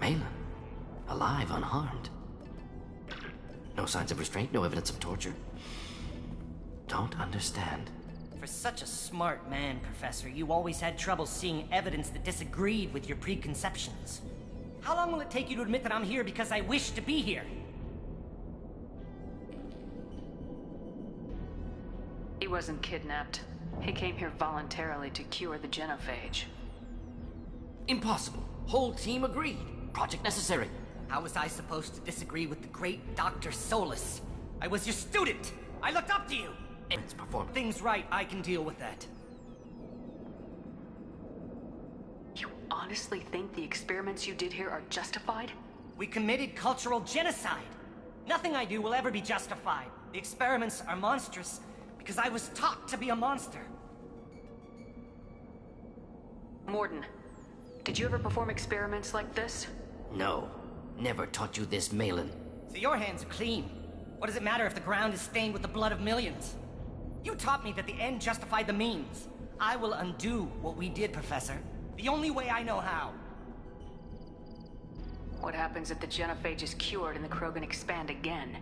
Malin, alive, unharmed. No signs of restraint, no evidence of torture. Don't understand. For such a smart man, Professor, you always had trouble seeing evidence that disagreed with your preconceptions. How long will it take you to admit that I'm here because I wish to be here? He wasn't kidnapped. He came here voluntarily to cure the genophage. Impossible. Whole team agreed. Project necessary. How was I supposed to disagree with the great Dr. Solus? I was your student! I looked up to you! It's performed. Things right, I can deal with that. You honestly think the experiments you did here are justified? We committed cultural genocide. Nothing I do will ever be justified. The experiments are monstrous because I was taught to be a monster. Morden, did you ever perform experiments like this? No. Never taught you this, Malin. So your hands are clean. What does it matter if the ground is stained with the blood of millions? You taught me that the end justified the means. I will undo what we did, Professor. The only way I know how. What happens if the genophage is cured and the Krogan expand again?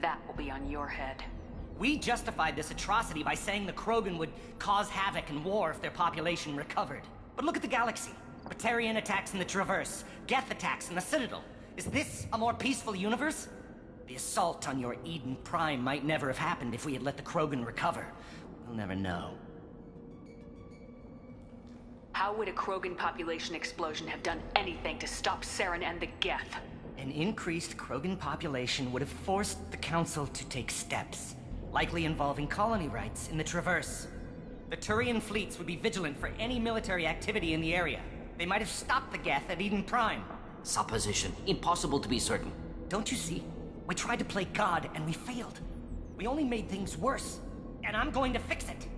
That will be on your head. We justified this atrocity by saying the Krogan would cause havoc and war if their population recovered. But look at the galaxy. Batarian attacks in the Traverse, Geth attacks in the Citadel. Is this a more peaceful universe? The assault on your Eden Prime might never have happened if we had let the Krogan recover. We'll never know. How would a Krogan population explosion have done anything to stop Saren and the Geth? An increased Krogan population would have forced the Council to take steps, likely involving colony rights in the Traverse. The Turian fleets would be vigilant for any military activity in the area. They might have stopped the Geth at Eden Prime. Supposition. Impossible to be certain. Don't you see? We tried to play God and we failed. We only made things worse. And I'm going to fix it.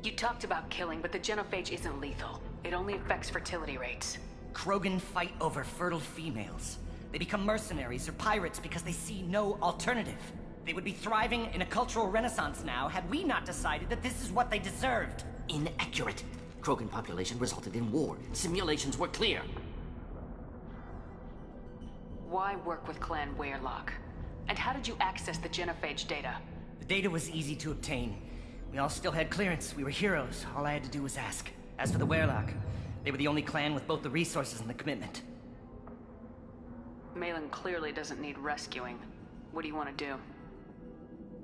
You talked about killing, but the genophage isn't lethal. It only affects fertility rates. Krogan fight over fertile females. They become mercenaries or pirates because they see no alternative. They would be thriving in a cultural renaissance now had we not decided that this is what they deserved. Inaccurate. Krogan population resulted in war. Simulations were clear. Why work with Clan Weyrloc? And how did you access the genophage data? The data was easy to obtain. We all still had clearance. We were heroes. All I had to do was ask. As for the Weyrloc, they were the only clan with both the resources and the commitment. Malin clearly doesn't need rescuing. What do you want to do?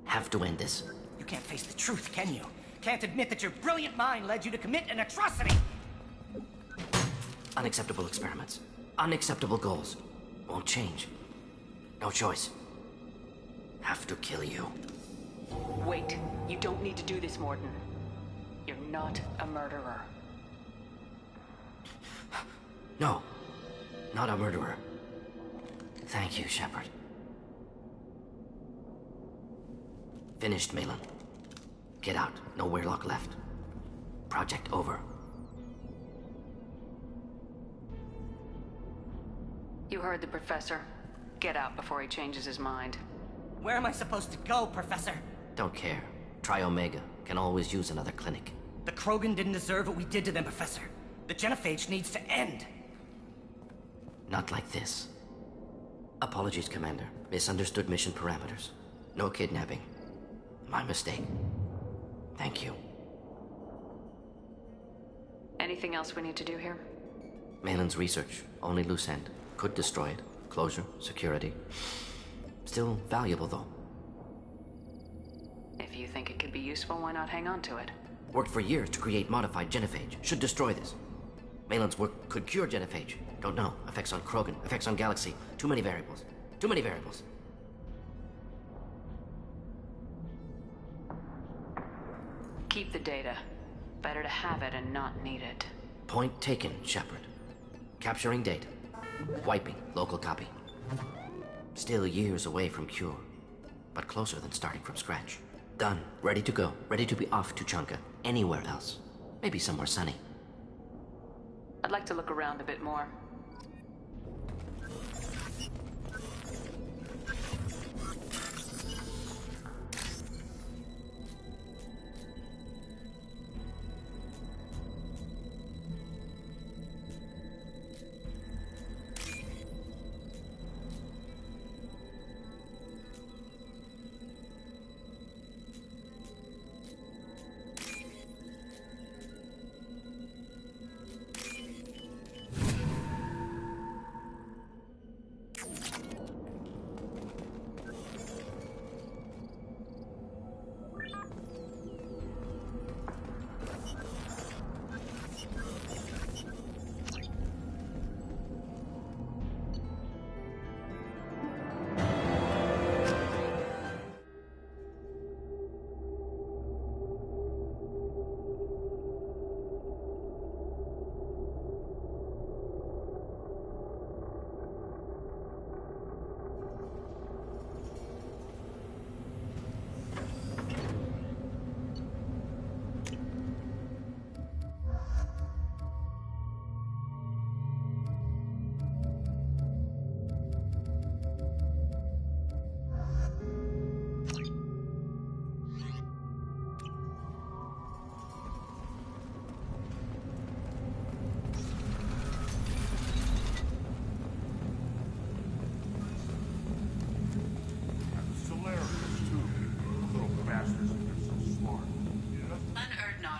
Have to end this. You can't face the truth, can you? Can't admit that your brilliant mind led you to commit an atrocity! Unacceptable experiments. Unacceptable goals. Won't change. No choice. Have to kill you. Wait. You don't need to do this, Morden. You're not a murderer. No. Not a murderer. Thank you, Shepard. Finished, Malin. Get out. No Weyrloc left. Project over. You heard the professor. Get out before he changes his mind. Where am I supposed to go, Professor? Don't care. Try Omega. Can always use another clinic. The Krogan didn't deserve what we did to them, Professor. The genophage needs to end. Not like this. Apologies, Commander. Misunderstood mission parameters. No kidnapping. My mistake. Thank you. Anything else we need to do here? Malin's research. Only loose end. Could destroy it. Closure. Security. Still valuable, though. If you think it could be useful, why not hang on to it? Worked for years to create modified genophage. Should destroy this. Malin's work could cure genophage. Don't know. Effects on Krogan. Effects on Galaxy. Too many variables. Too many variables. Keep the data. Better to have it and not need it. Point taken, Shepard. Capturing data. Wiping local copy. Still years away from cure, but closer than starting from scratch. Done. Ready to go. Ready to be off to Chunka. Anywhere else. Maybe somewhere sunny. I'd like to look around a bit more.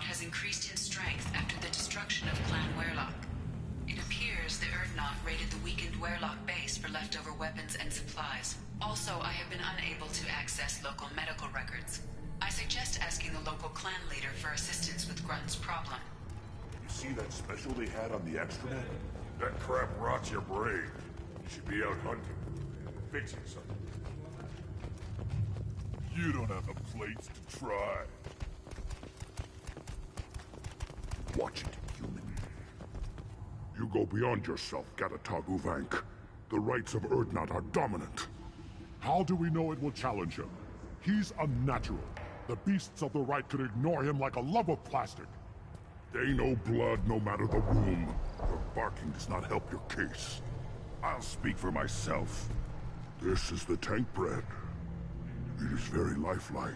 has increased in strength after the destruction of Clan Werelock. It appears the Urdnot raided the weakened Werelock base for leftover weapons and supplies. Also, I have been unable to access local medical records. I suggest asking the local clan leader for assistance with Grunt's problem. You see that special they had on the extranet? That crap rots your brain. You should be out hunting, fixing something. You don't have the plates to try. Watch it, human. You go beyond yourself, Gatatog Uvank. The rights of Urdnot are dominant. How do we know it will challenge him? He's unnatural. The beasts of the right could ignore him like a lump of plastic. They know blood no matter the womb. Your barking does not help your case. I'll speak for myself. This is the tank bread. It is very lifelike.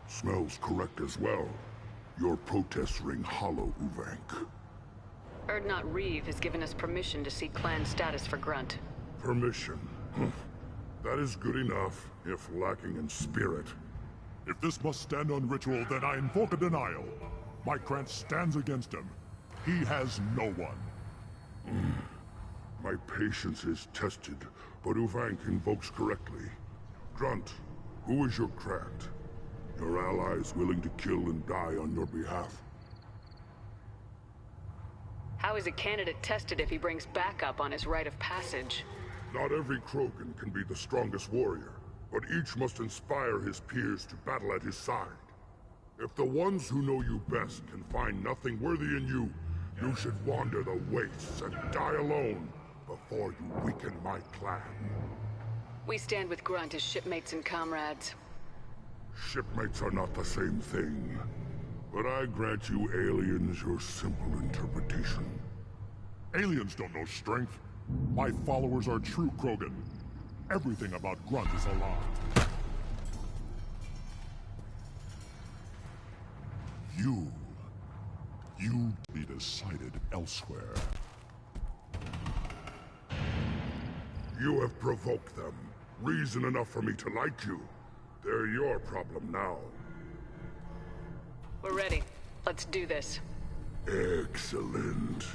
Smells correct as well. Your protests ring hollow, Uvank. Urdnot Reeve has given us permission to seek clan status for Grunt. Permission. That is good enough, if lacking in spirit. If this must stand on ritual, then I invoke a denial. My Krant stands against him. He has no one. My patience is tested, but Uvank invokes correctly. Grunt, who is your Krant? Your allies willing to kill and die on your behalf? How is a candidate tested if he brings backup on his rite of passage? Not every Krogan can be the strongest warrior, but each must inspire his peers to battle at his side. If the ones who know you best can find nothing worthy in you, you should wander the wastes and die alone before you weaken my clan. We stand with Grunt as shipmates and comrades. Shipmates are not the same thing, but I grant you aliens your simple interpretation. Aliens don't know strength. My followers are true Krogan. Everything about Grunt is a lie. You be decided elsewhere. You have provoked them. Reason enough for me to like you. They're your problem now. We're ready. Let's do this. Excellent.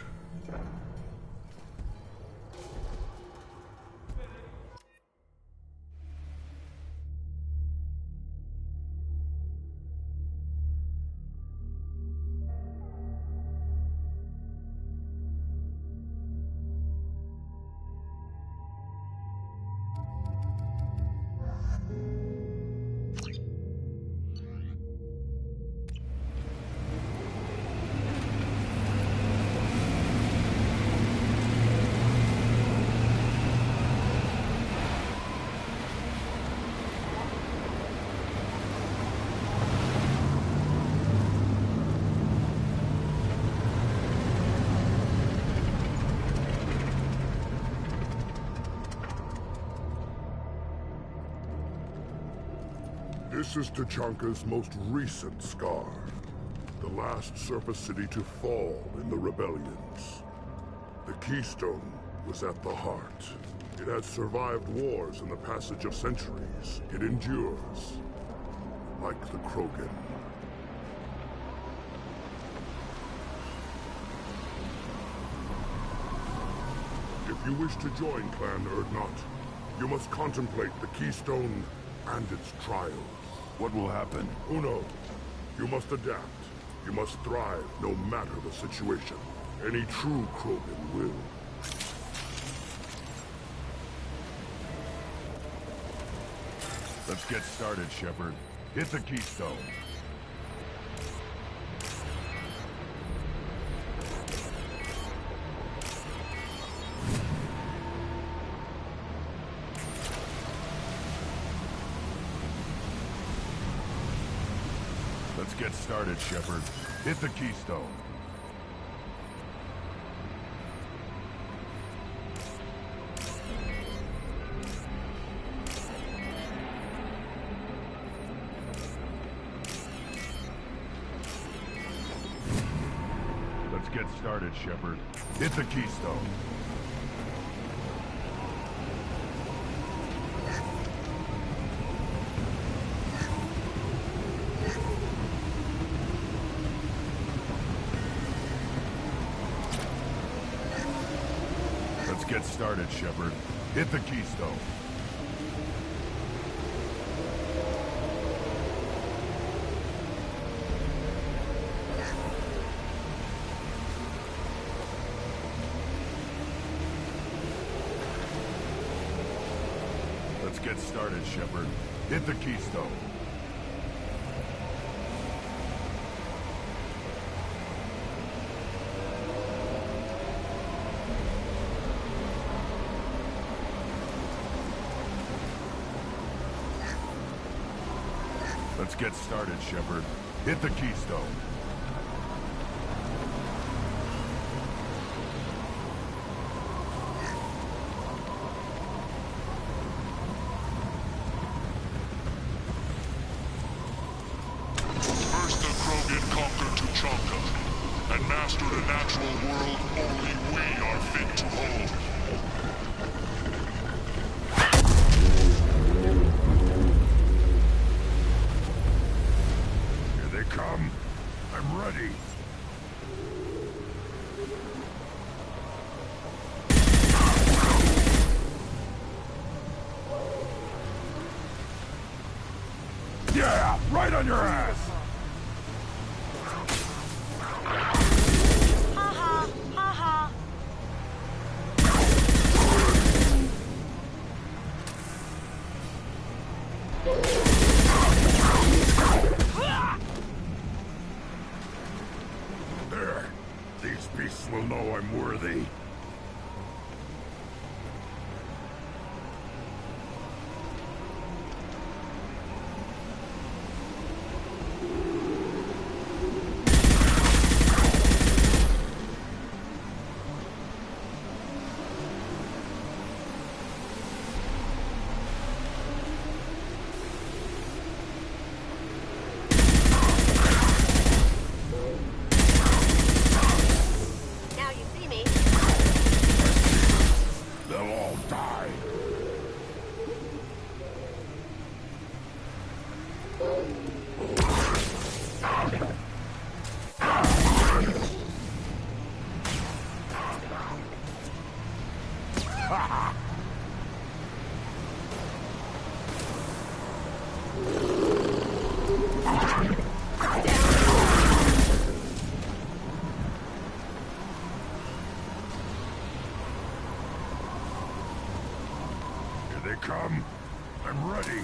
This is Tachanka's most recent scar. The last surface city to fall in the rebellions. The Keystone was at the heart. It has survived wars and the passage of centuries. It endures. Like the Krogan. If you wish to join Clan Urdnot, you must contemplate the Keystone and its trials. What will happen? Who knows? You must adapt. You must thrive no matter the situation. Any true Krogan will. Let's get started, Shepard. Hit the Keystone. Let's get started, Shepard. Hit the Keystone. Let's get started, Shepard. Hit the Keystone. get started, Shepard. Hit the keystone. Let's get started, Shepard. Hit the keystone. Let's get started, Shepard. Hit the keystone. First the Krogan conquered Tuchanka, and mastered a natural world only we are fit to hold. Here they come. I'm ready. Yeah, right on your ass! There. These beasts will know I'm worthy. Now you see me. They'll all die. Here they come. I'm ready.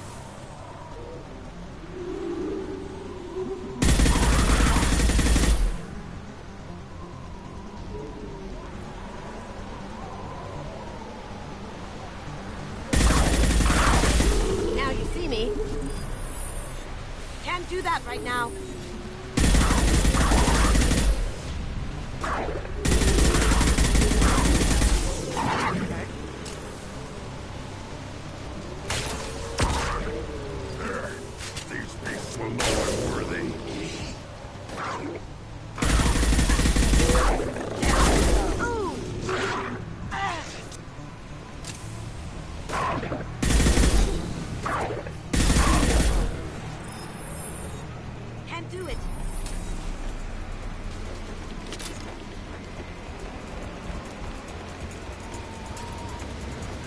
Now you see me. Can't do that right now. There. These beasts will know I'm worthy. Can't do it.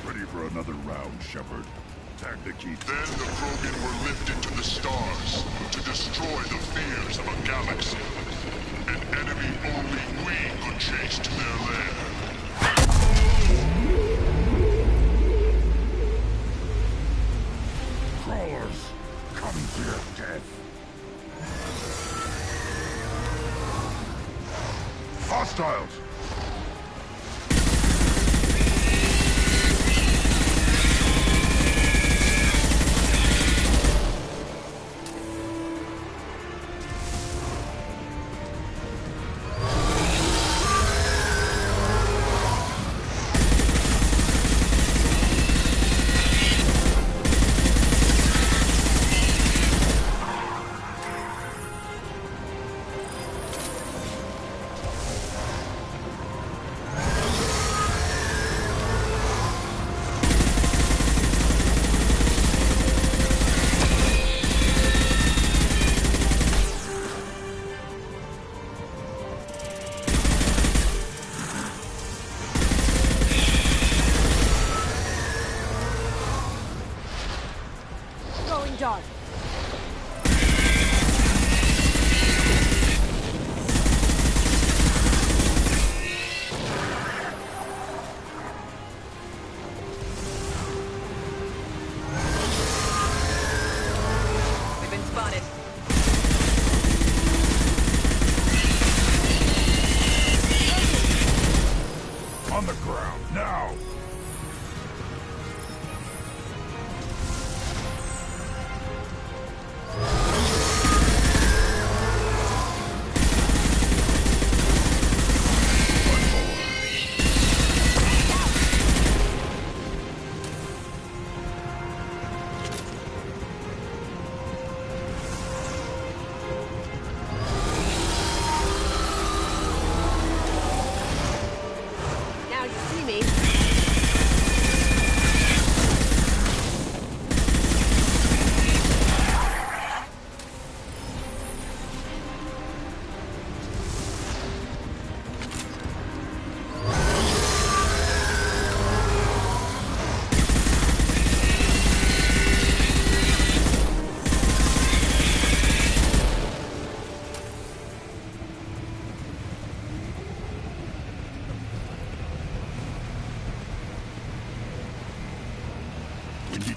Ready for another round, Shepard. Tag the key. Then the Krogan were lifted to the stars to destroy the fears of a galaxy. An enemy only we could chase to their lair. Crawlers, come to your death. Hostiles!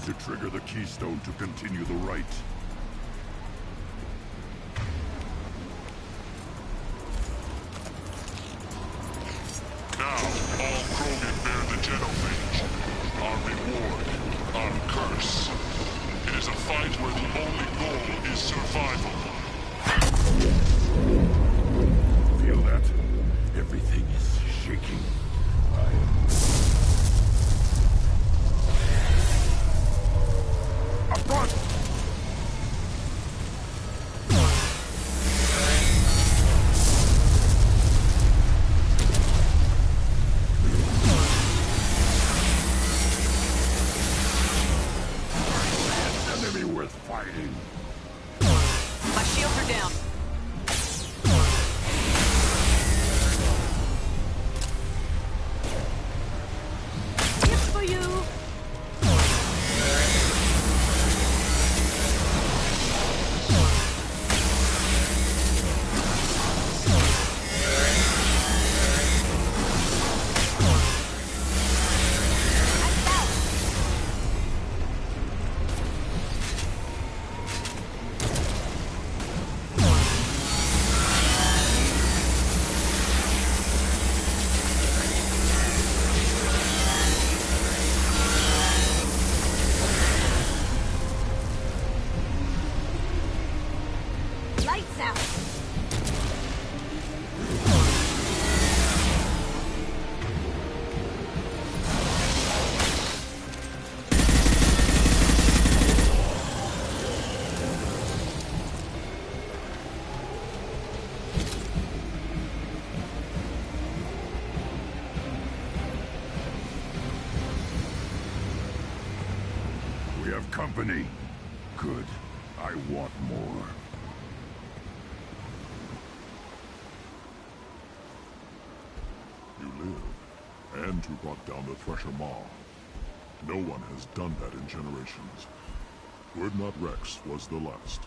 to trigger the keystone to continue the rite. Now, all Krogan bear the Genophage. Our reward, our curse. It is a fight where the only goal is survival. Feel that? Everything is shaking. Up front! Enemy worth fighting. My shields are down. It's for you. Lights out. We have company. Good. I want more. You live, and you brought down the Thresher Maw. No one has done that in generations. Urdnot Rex was the last.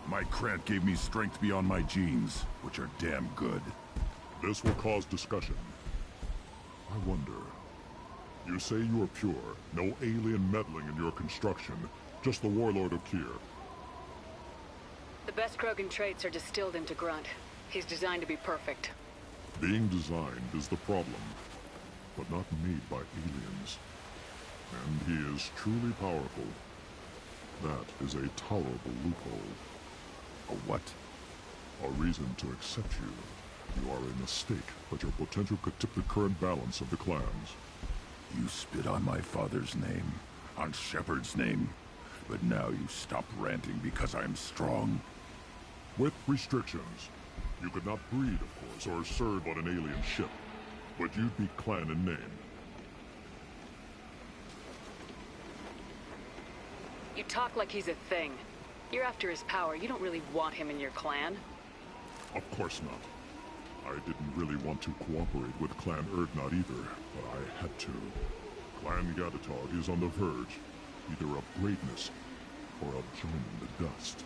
My Krant gave me strength beyond my genes, which are damn good. This will cause discussion. I wonder. You say you are pure, no alien meddling in your construction, just the warlord of Kier. The best Krogan traits are distilled into Grunt. He's designed to be perfect. Being designed is the problem, but not made by aliens. And he is truly powerful. That is a tolerable loophole. A what? A reason to accept you. You are a mistake, but your potential could tip the current balance of the clans. You spit on my father's name, on Shepard's name, but now you stop ranting because I'm strong. With restrictions. You could not breed, of course, or serve on an alien ship, but you'd be clan in name. You talk like he's a thing. You're after his power. You don't really want him in your clan. Of course not. I didn't really want to cooperate with Clan Urdnot either, but I had to. Clan Gatatog is on the verge, either of greatness or of joining the dust.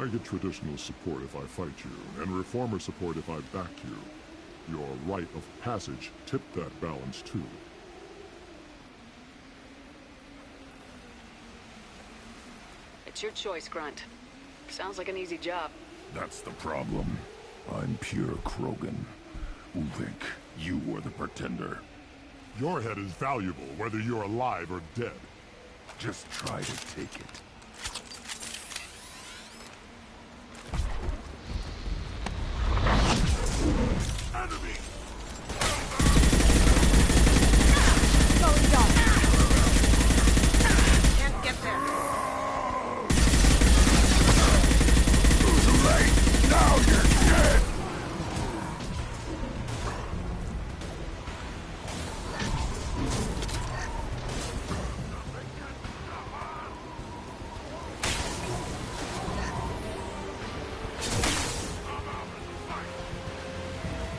I get traditional support if I fight you, and reformer support if I back you. Your rite of passage tipped that balance too. It's your choice, Grunt. Sounds like an easy job. That's the problem. I'm pure Krogan. Uvink, you were the pretender. Your head is valuable, whether you're alive or dead. Just try to take it. Enemy! Going dark. Can't get there. Too late! Now you're dead!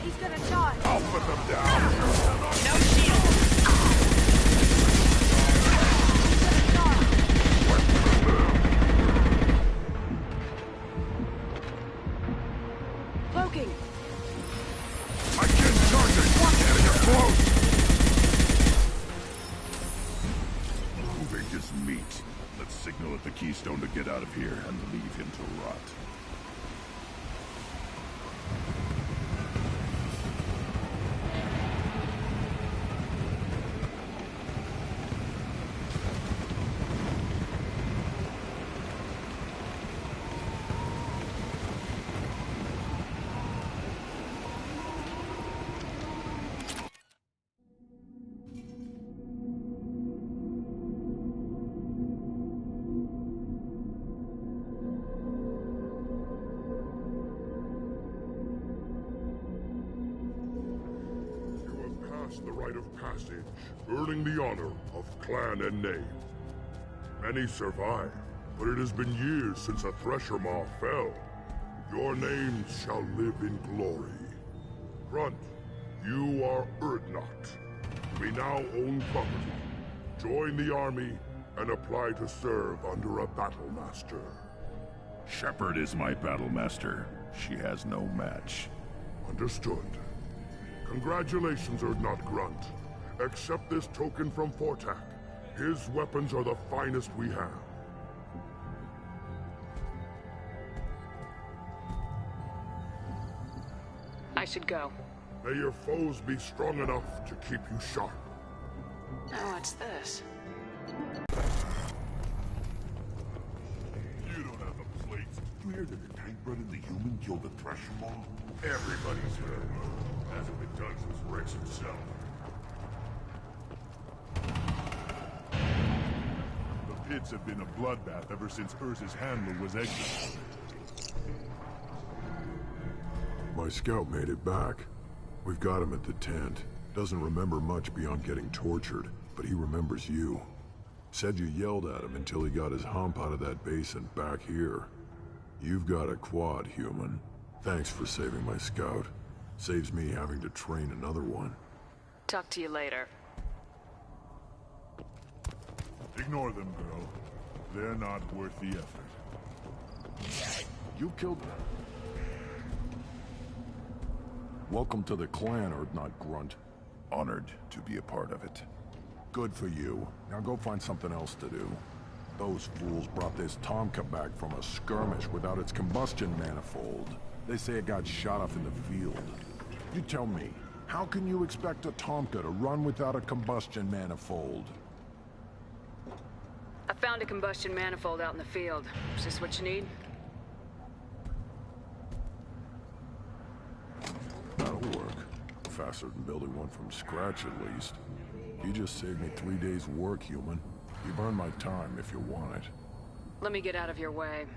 He's gonna charge. I'll put them down! No shield! Cloaking. I can't charge it! Can't get close! Uvink is meat. signal at the Keystone to get out of here and leave him to rot. The rite of passage, earning the honor of clan and name. Many survive, but it has been years since a Thresher Maw fell. Your names shall live in glory. Grunt, you are Urdnot. We now own property. Join the army and apply to serve under a battle master. Shepard is my battle master. She has no match. Understood. Congratulations, Urdnot Grunt. Accept this token from Fortak. His weapons are the finest we have. I should go. May your foes be strong enough to keep you sharp. Oh, what's this? You don't have a plate. You hear that the tank bred and the human killed the Thresher Maw? Everybody's heard. Hasn't been done since Rex himself. The pits have been a bloodbath ever since Urza's handler was exiled. My scout made it back. We've got him at the tent. Doesn't remember much beyond getting tortured, but he remembers you. Said you yelled at him until he got his hump out of that basin back here. You've got a quad, human. Thanks for saving my scout. Saves me having to train another one. Talk to you later. Ignore them, girl. They're not worth the effort. You killed them. Welcome to the clan, Urdnot Grunt. Honored to be a part of it. Good for you. Now go find something else to do. Those fools brought this Tomka back from a skirmish without its combustion manifold. They say it got shot off in the field. You tell me, how can you expect a Tomka to run without a combustion manifold? I found a combustion manifold out in the field. Is this what you need? That'll work. Faster than building one from scratch, at least. You just saved me 3 days' work, human. You've earned my time if you want it. Let me get out of your way.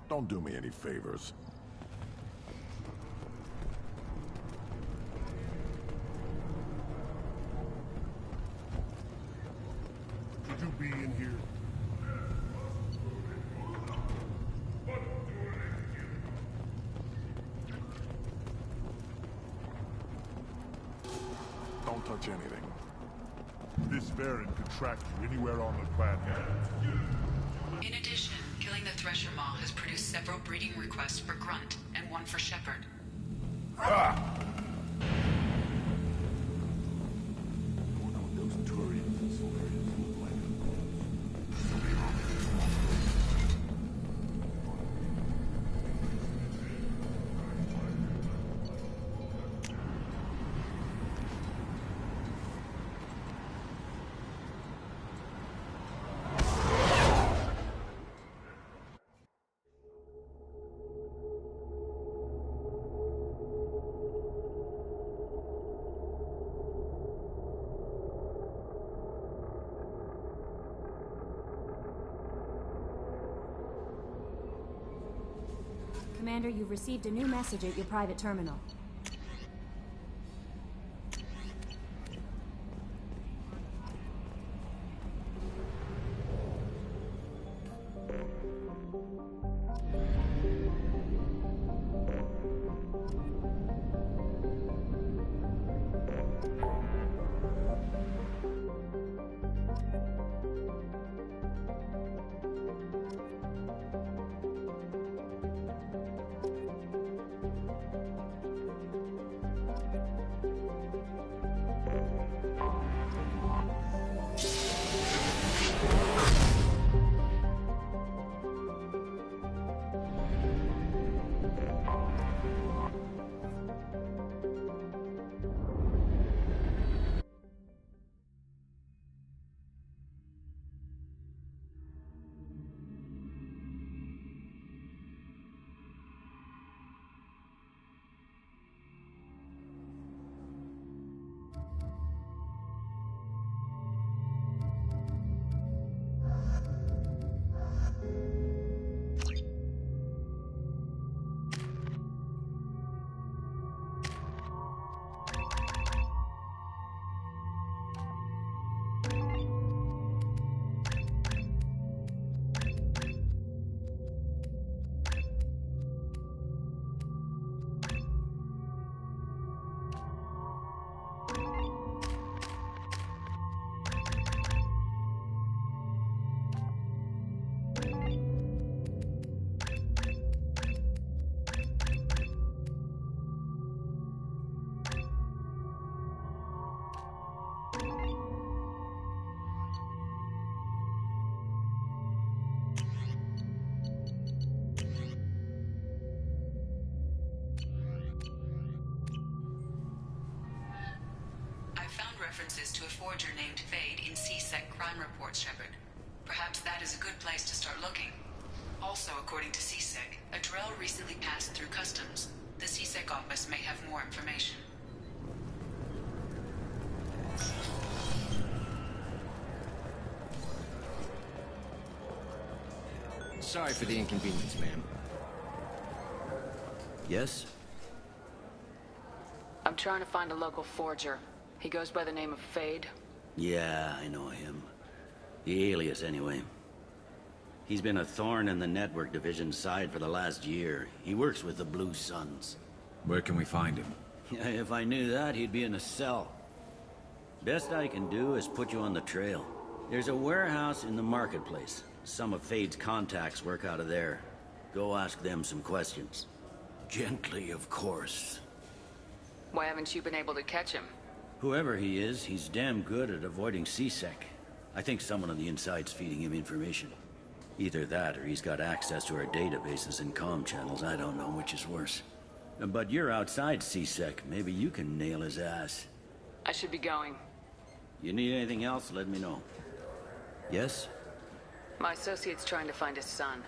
Don't do me any favors. Could you be in here? Don't touch anything. This Baron could track you anywhere on the planet. In addition, killing the Thresher Maw has produced several breeding requests for Grunt and one for Shepard. Those Turians and Solarians look like Commander, you've received a new message at your private terminal. references to a forger named Fade in C-Sec crime reports, Shepard. Perhaps that is a good place to start looking. Also, according to C-Sec, a Drell recently passed through customs. The C-Sec office may have more information. Sorry for the inconvenience, ma'am. Yes? I'm trying to find a local forger. He goes by the name of Fade. Yeah, I know him. The alias, anyway. He's been a thorn in the network division's side for the last year. He works with the Blue Suns. Where can we find him? Yeah, if I knew that, he'd be in a cell. Best I can do is put you on the trail. There's a warehouse in the marketplace. Some of Fade's contacts work out of there. Go ask them some questions. Gently, of course. Why haven't you been able to catch him? Whoever he is, he's damn good at avoiding C-Sec. I think someone on the inside's feeding him information. Either that, or he's got access to our databases and comm channels. I don't know which is worse. But you're outside C-Sec. Maybe you can nail his ass. I should be going. You need anything else, let me know. Yes? My associate's trying to find his son.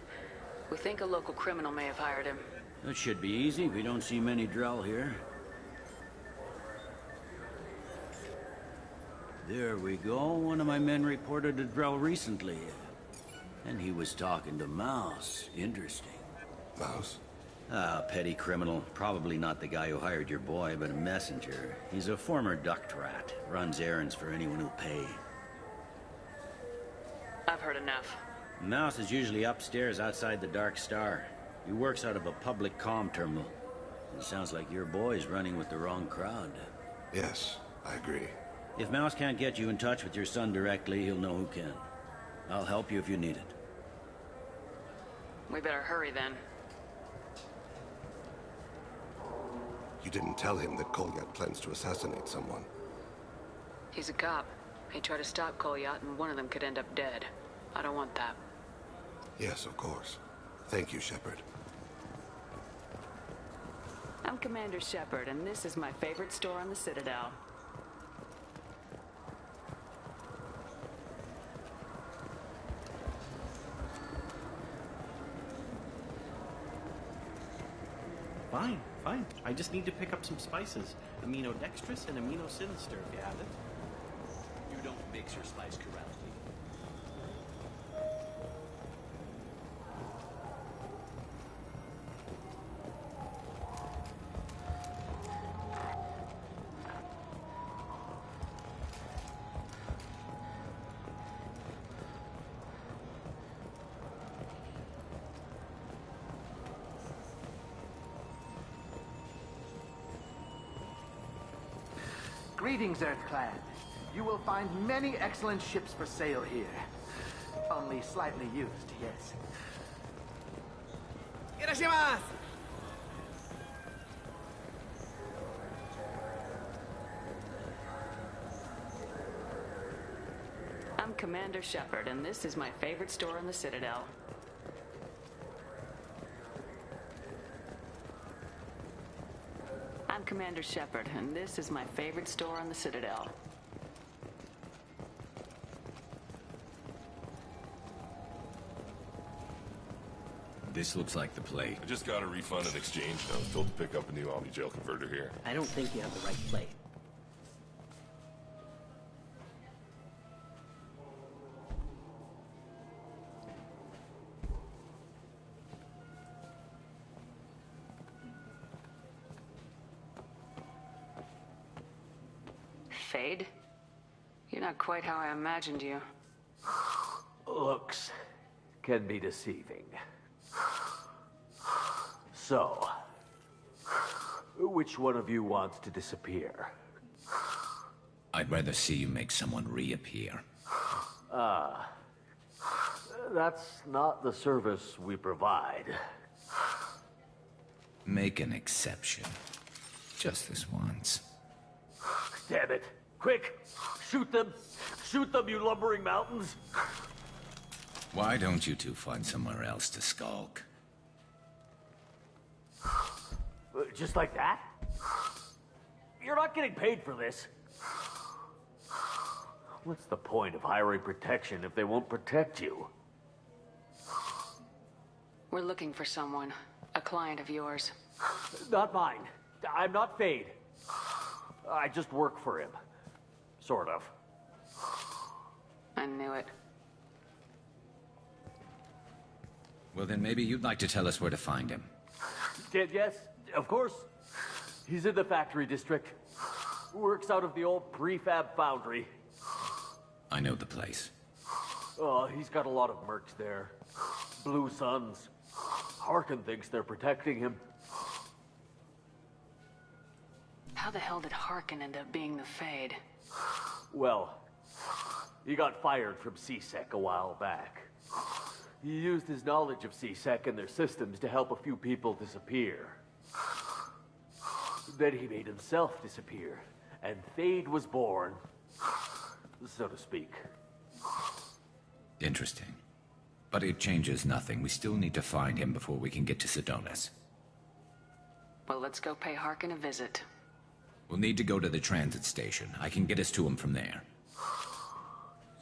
We think a local criminal may have hired him. That should be easy. We don't see many Drell here. There we go. One of my men reported a Drell recently. And he was talking to Mouse. Interesting. Mouse? Ah, petty criminal. Probably not the guy who hired your boy, but a messenger. He's a former duct rat. Runs errands for anyone who'll pay. I've heard enough. Mouse is usually upstairs outside the Dark Star. He works out of a public comm terminal. It sounds like your boy's running with the wrong crowd. Yes, I agree. If Mouse can't get you in touch with your son directly, he'll know who can. I'll help you if you need it. We better hurry then. You didn't tell him that Kolyat plans to assassinate someone. He's a cop. He tried to stop Kolyat, and one of them could end up dead. I don't want that. Yes, of course. Thank you, Shepard. I'm Commander Shepard, and this is my favorite store on the Citadel. Fine, fine. I just need to pick up some spices. Aminodextrous and aminosinister, if you have it. You don't mix your spice correctly. Greetings, Earth-clad. You will find many excellent ships for sale here. Only slightly used, yes. Irashimasu! I'm Commander Shepard, and this is my favorite store on the Citadel. I'm Commander Shepard, and this is my favorite store on the Citadel. This looks like the plate. I just got a refund at exchange, and I was told to pick up a new Omni-Jail converter here. I don't think you have the right plate. Fade? You're not quite how I imagined you. Looks can be deceiving. So, which one of you wants to disappear? I'd rather see you make someone reappear. That's not the service we provide. Make an exception. Just this once. Damn it. Quick! Shoot them! Shoot them, you lumbering mountains! Why don't you two find somewhere else to skulk? Just like that? You're not getting paid for this. What's the point of hiring protection if they won't protect you? We're looking for someone. A client of yours. Not mine. I'm not Fade. I just work for him. Sort of. I knew it. Well, then maybe you'd like to tell us where to find him. Yes, of course. He's in the factory district. Works out of the old prefab foundry. I know the place. Oh, he's got a lot of mercs there. Blue Suns. Harkin thinks they're protecting him. How the hell did Harkin end up being the Fade? Well, he got fired from CSEC a while back. He used his knowledge of CSEC and their systems to help a few people disappear. Then he made himself disappear, and Fade was born, so to speak. Interesting. But it changes nothing. We still need to find him before we can get to Sedonis. Well, let's go pay Harkin a visit. We'll need to go to the transit station. I can get us to him from there.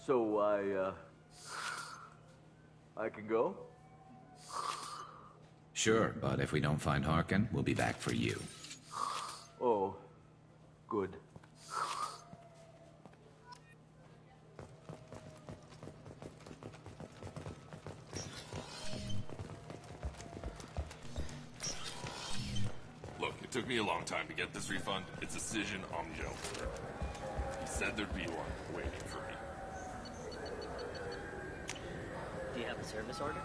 So I can go? Sure, but if we don't find Harkin, we'll be back for you. Oh, good. Look, it took me a long time to get this refund. It's a decision on Joe. He said there'd be one waiting for me. Do you have a service order?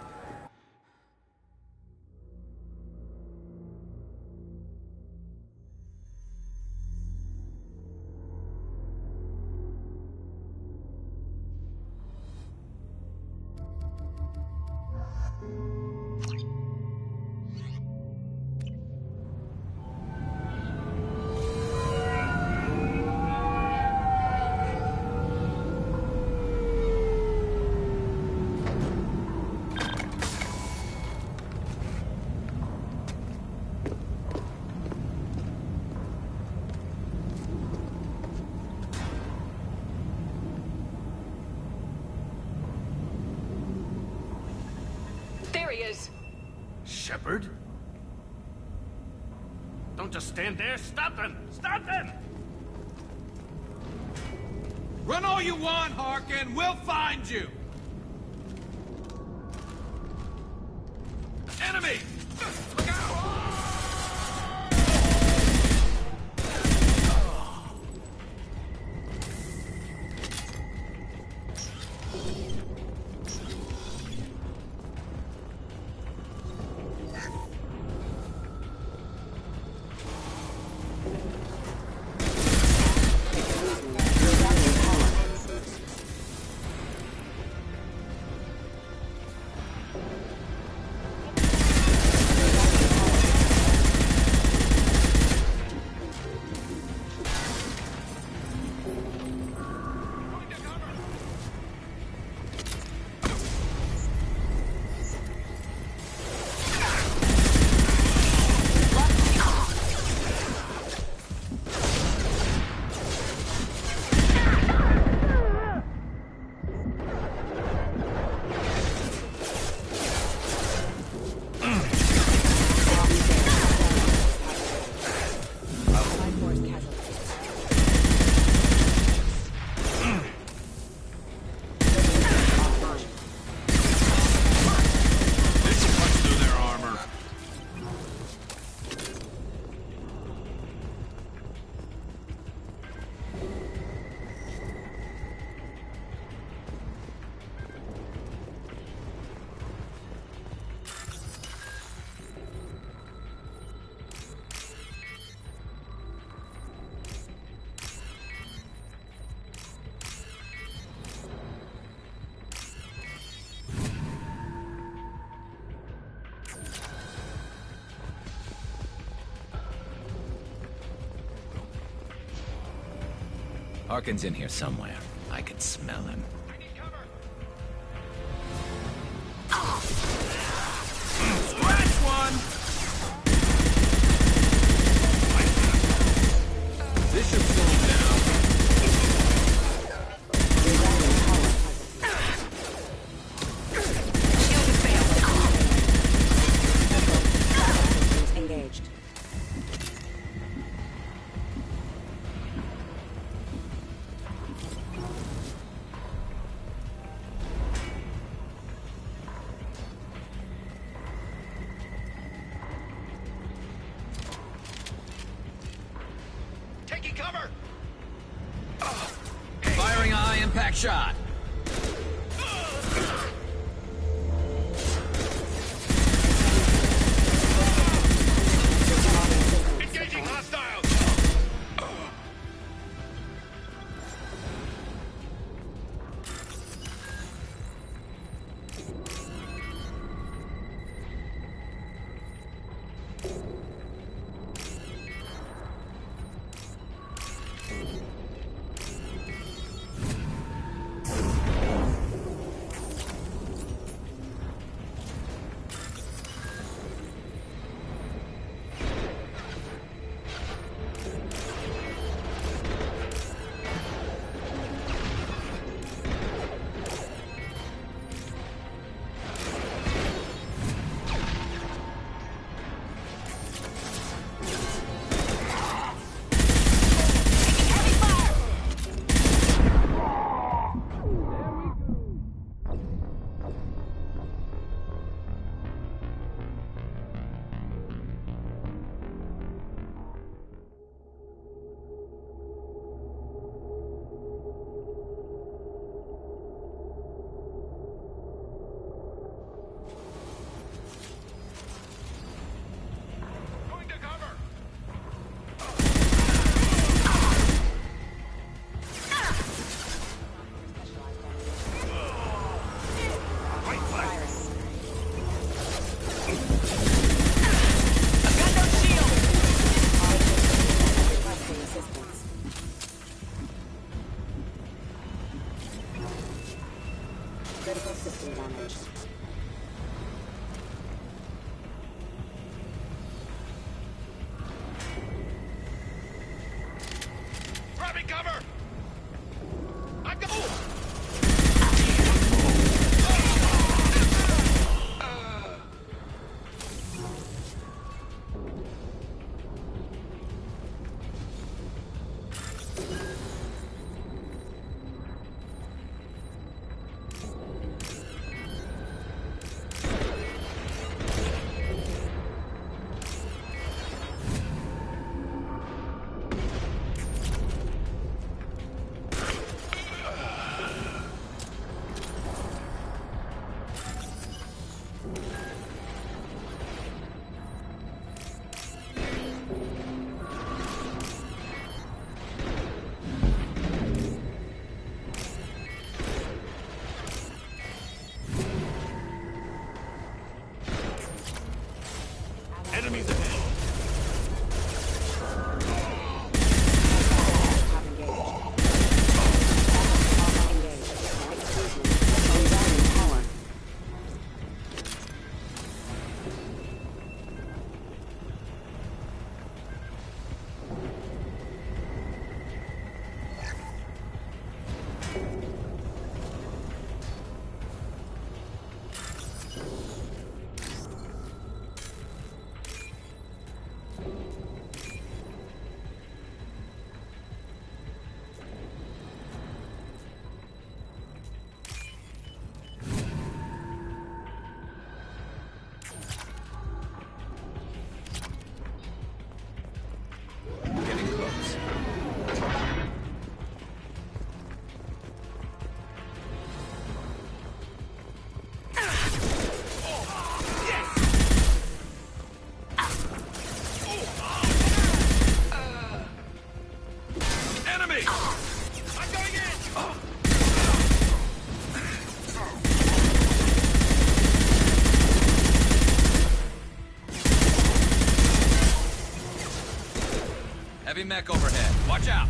Shepard? Don't just stand there. Stop them! Stop them! Run all you want, Harkin. We'll find you. Enemy! Look out! Harkin's in here somewhere. I could smell him. Scratch one! This should slow him down. Taking cover! Firing a high-impact shot. Engaging hostiles! Critical system damage. Grabbing cover! I'm go! Enemies ahead! Heavy mech overhead. Watch out!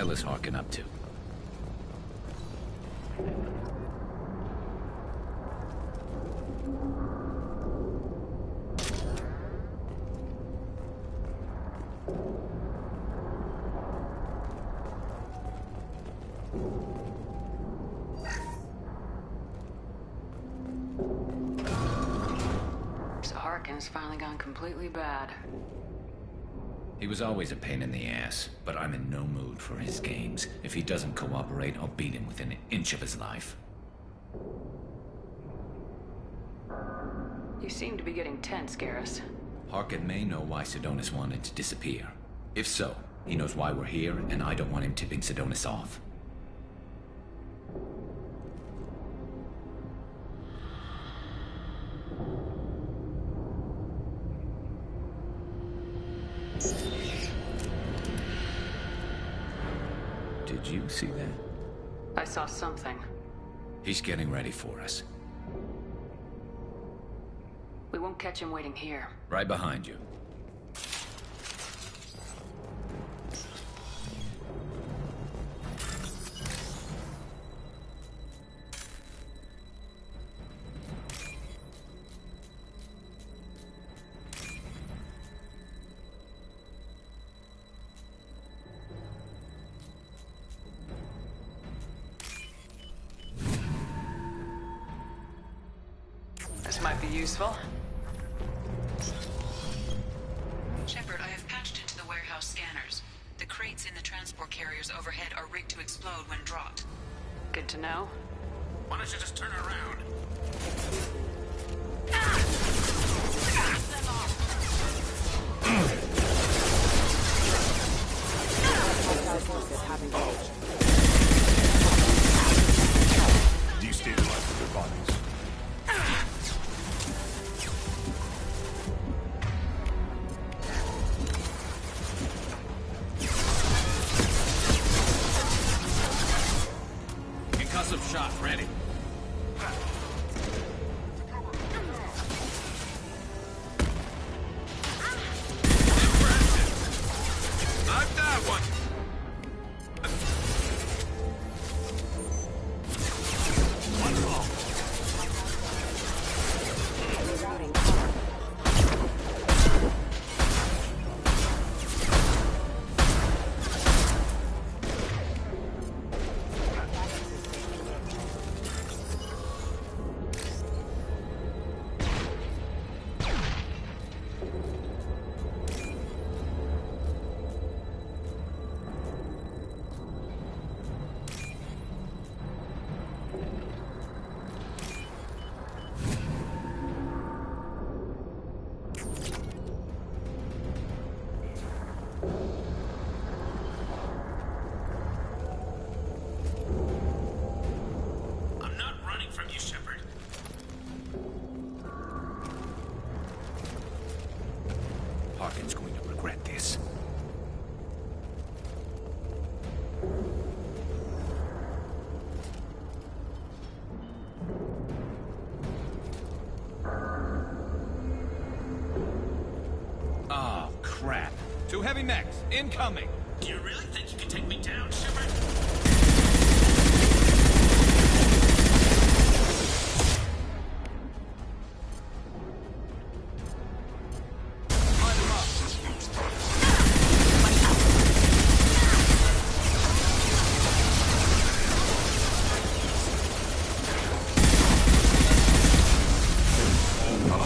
hell is Harkin up to? So Harkin's finally gone completely bad. He was always a pain in the ass, but I'm in no mood for his games. If he doesn't cooperate, I'll beat him within an inch of his life. You seem to be getting tense, Garrus. Harkin may know why Sidonis wanted to disappear. If so, he knows why we're here, and I don't want him tipping Sidonis off. Did you see that? I saw something. He's getting ready for us. We won't catch him waiting here. Right behind you. This might be useful. Shepard, I have patched into the warehouse scanners. The crates in the transport carriers overhead are rigged to explode when dropped. Good to know. Why don't you just turn around? Destabilize their bodies. Concussive shot ready. Impressive. Not that one. One more. I'm not running from you, Shepard. Harkin's going to regret this. Oh, crap. Two heavy mechs, incoming. Do you really think you can take me down, Shepard?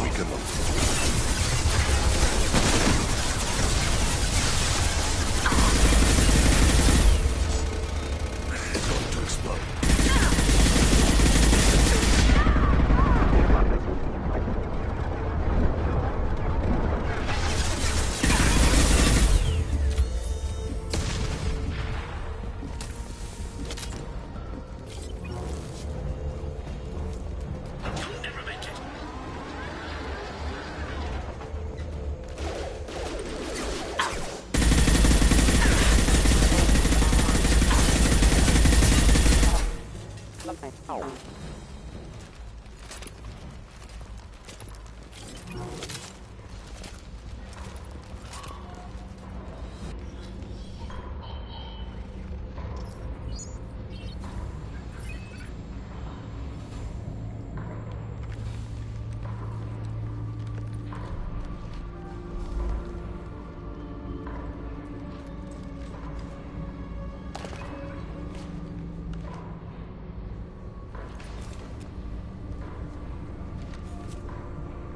Weaken them. It's going to explode. You'll never make it.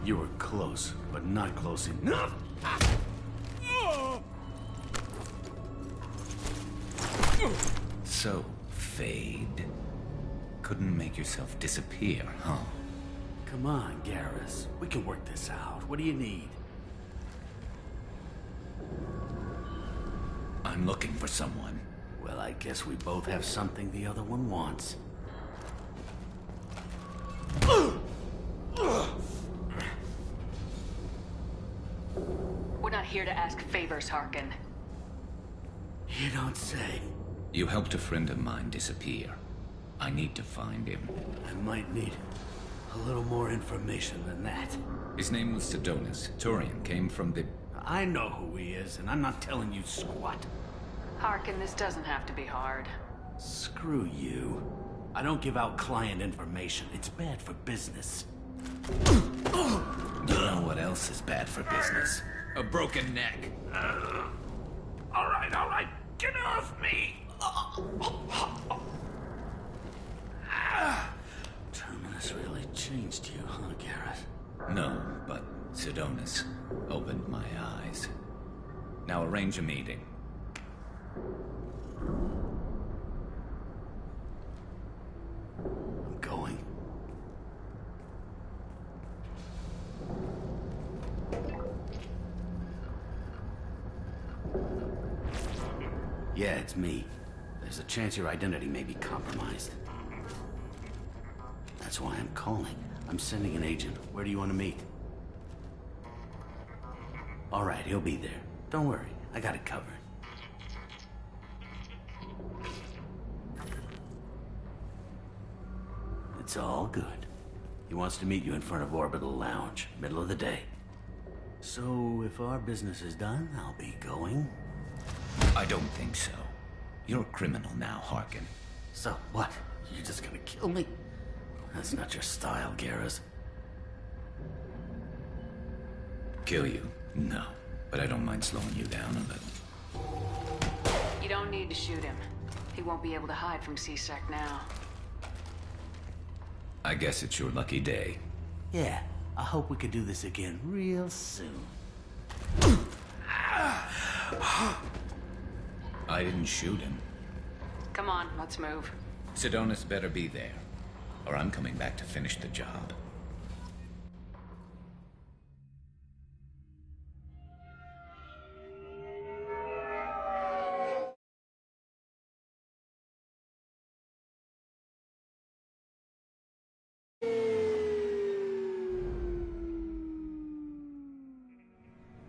You were close, but not close enough. So, Fade. Couldn't make yourself disappear, huh? Come on, Garrus. We can work this out. What do you need? I'm looking for someone. Well, I guess we both have something the other one wants. We're not here to ask favors, Harkin. You don't say. You helped a friend of mine disappear. I need to find him. I might need a little more information than that. His name was Sidonis. Turian came from the... I know who he is, and I'm not telling you squat. Harkin, this doesn't have to be hard. Screw you. I don't give out client information. It's bad for business. You know what else is bad for business? A broken neck. All right. Get off me! Terminus really changed you, huh, Garrus? No, but Sidonis opened my eyes. Now arrange a meeting. I'm going. Yeah, it's me. There's a chance your identity may be compromised. That's why I'm calling. I'm sending an agent. Where do you want to meet? All right, he'll be there. Don't worry, I got it covered. It's all good. He wants to meet you in front of Orbital Lounge, middle of the day. So, if our business is done, I'll be going. I don't think so. You're a criminal now, Harkin. So what? You're just gonna kill me? That's not your style, Garrus. Kill you? No. But I don't mind slowing you down a little. You don't need to shoot him. He won't be able to hide from C-Sec now. I guess it's your lucky day. Yeah, I hope we could do this again real soon. I didn't shoot him. Come on, let's move. Sidonis better be there, or I'm coming back to finish the job.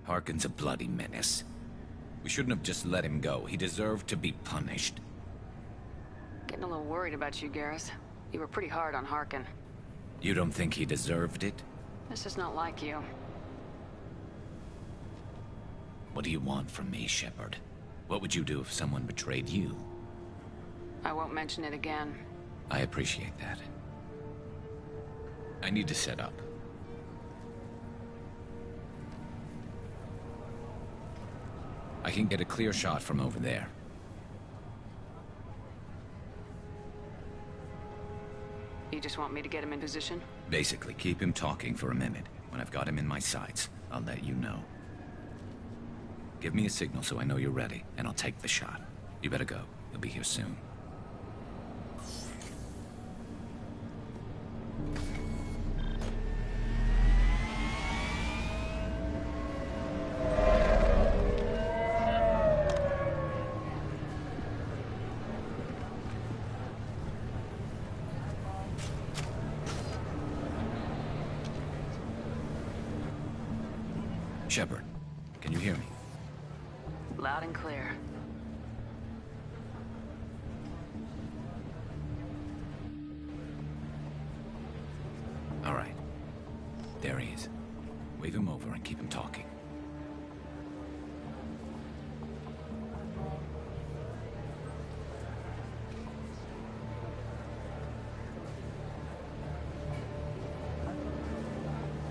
Harkin's a bloody menace. We shouldn't have just let him go. He deserved to be punished. Getting a little worried about you, Garrus. You were pretty hard on Harkin. You don't think he deserved it? This is not like you. What do you want from me, Shepard? What would you do if someone betrayed you? I won't mention it again. I appreciate that. I need to set up. I can get a clear shot from over there. You just want me to get him in position? Basically, keep him talking for a minute. When I've got him in my sights, I'll let you know. Give me a signal so I know you're ready, and I'll take the shot. You better go. You'll be here soon. Shepard, can you hear me? Loud and clear. All right. There he is. Wave him over and keep him talking.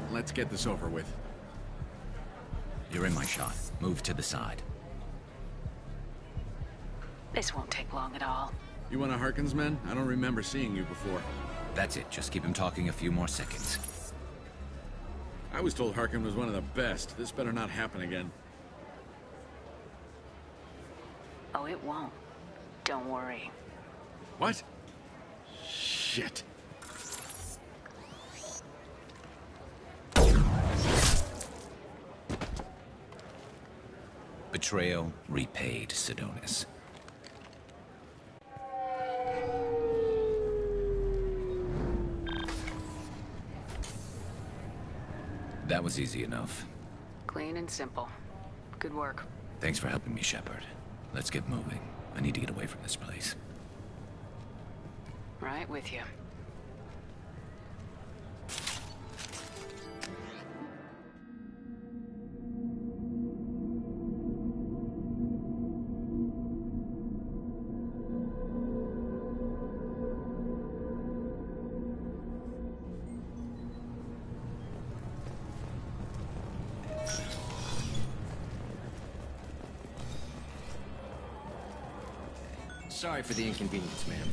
Let's get this over with. You're in my shot. Move to the side. This won't take long at all. You one of Harkin's men? I don't remember seeing you before. That's it. Just keep him talking a few more seconds. I was told Harkin was one of the best. This better not happen again. Oh, it won't. Don't worry. What? Shit. Betrayal repaid, Sidonis. That was easy enough. Clean and simple. Good work. Thanks for helping me, Shepard. Let's get moving. I need to get away from this place. Right with you. Sorry for the inconvenience, ma'am.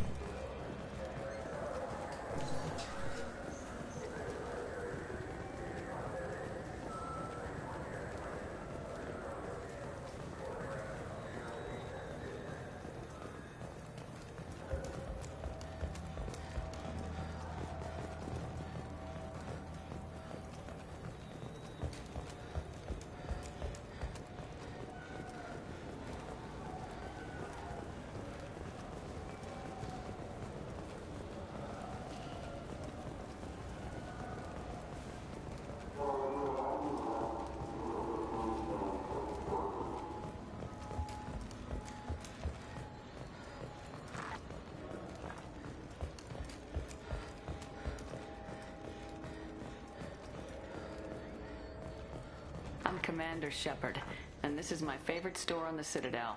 I'm Commander Shepard, and this is my favorite store on the Citadel.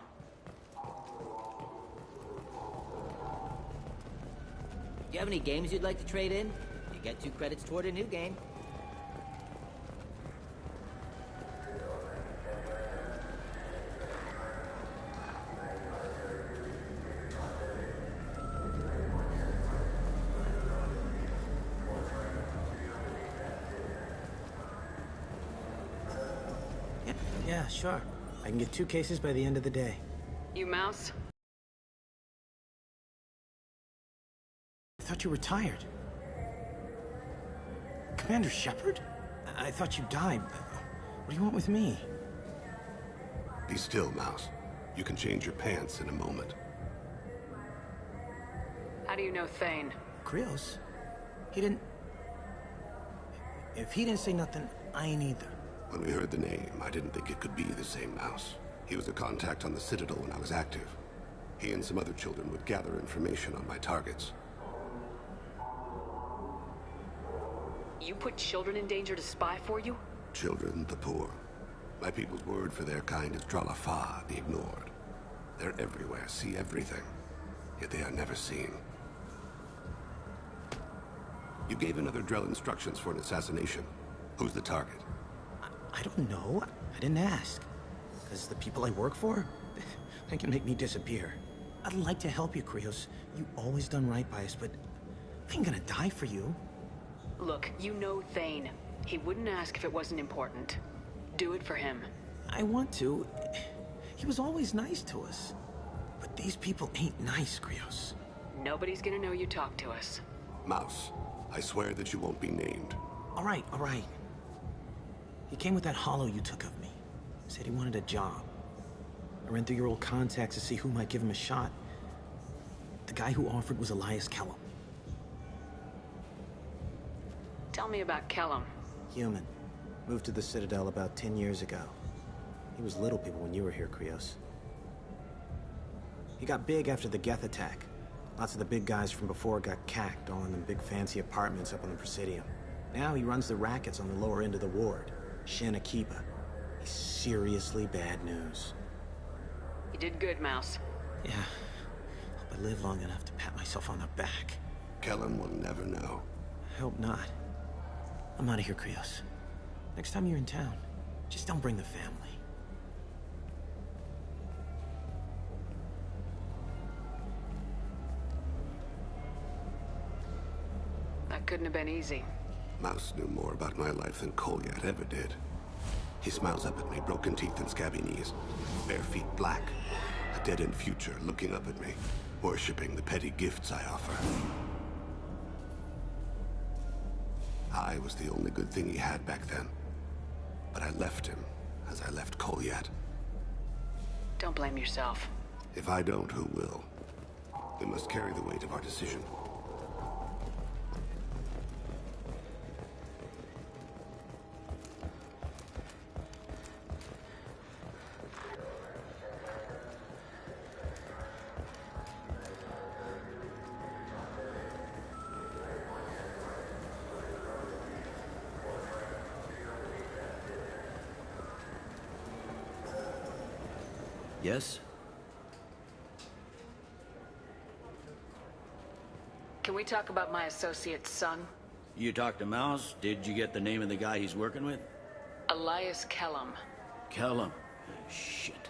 Do you have any games you'd like to trade in? You get 2 credits toward a new game. Yeah, sure. I can get 2 cases by the end of the day. You Mouse? I thought you retired. Commander Shepard? I thought you died. What do you want with me? Be still, Mouse. You can change your pants in a moment. How do you know Thane? Krios? He didn't... If he didn't say nothing, I ain't either. When we heard the name, I didn't think it could be the same Mouse. He was a contact on the Citadel when I was active. He and some other children would gather information on my targets. You put children in danger to spy for you? Children, the poor. My people's word for their kind is Dralafa, the ignored. They're everywhere, see everything. Yet they are never seen. You gave another Drell instructions for an assassination. Who's the target? I don't know. I didn't ask. Because the people I work for, they can make me disappear. I'd like to help you, Krios. You always done right by us, but I ain't gonna die for you. Look, you know Thane. He wouldn't ask if it wasn't important. Do it for him. I want to. He was always nice to us. But these people ain't nice, Krios. Nobody's gonna know you talked to us. Mouse, I swear that you won't be named. All right, all right. He came with that hollow you took of me. Said he wanted a job. I ran through your old contacts to see who might give him a shot. The guy who offered was Elias Kellum. Tell me about Kellum. Human. Moved to the Citadel about 10 years ago. He was little people when you were here, Krios. He got big after the Geth attack. Lots of the big guys from before got cacked, all in them big fancy apartments up on the Presidium. Now he runs the rackets on the lower end of the ward. Shin Akiba. He's seriously bad news. You did good, Mouse. Yeah. Hope I live long enough to pat myself on the back. Kellum will never know. I hope not. I'm out of here, Krios. Next time you're in town, just don't bring the family. That couldn't have been easy. Mouse knew more about my life than Kolyat ever did. He smiles up at me, broken teeth and scabby knees, bare feet black, a dead-end future looking up at me, worshipping the petty gifts I offer. I was the only good thing he had back then, but I left him as I left Kolyat. Don't blame yourself. If I don't, who will? We must carry the weight of our decision. Yes? Can we talk about my associate's son? You talked to Mouse? Did you get the name of the guy he's working with? Elias Kellum. Kellum. Shit.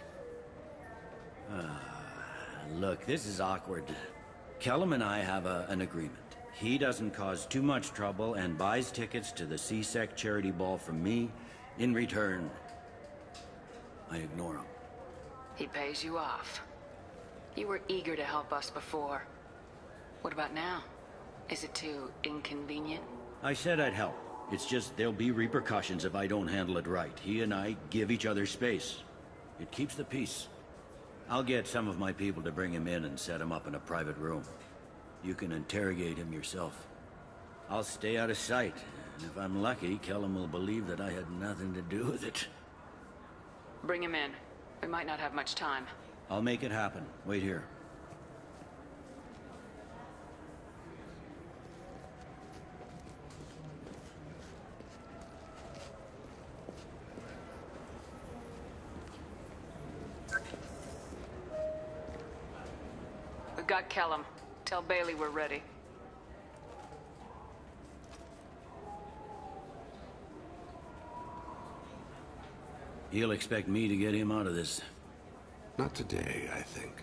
Look, this is awkward. Kellum and I have an agreement. He doesn't cause too much trouble and buys tickets to the CSEC charity ball from me. In return, I ignore him. He pays you off. You were eager to help us before. What about now? Is it too inconvenient? I said I'd help. It's just there'll be repercussions if I don't handle it right. He and I give each other space. It keeps the peace. I'll get some of my people to bring him in and set him up in a private room. You can interrogate him yourself. I'll stay out of sight, and if I'm lucky, Kellum will believe that I had nothing to do with it. Bring him in. We might not have much time. I'll make it happen. Wait here. We've got Kellum. Tell Bailey we're ready. He'll expect me to get him out of this. Not today, I think.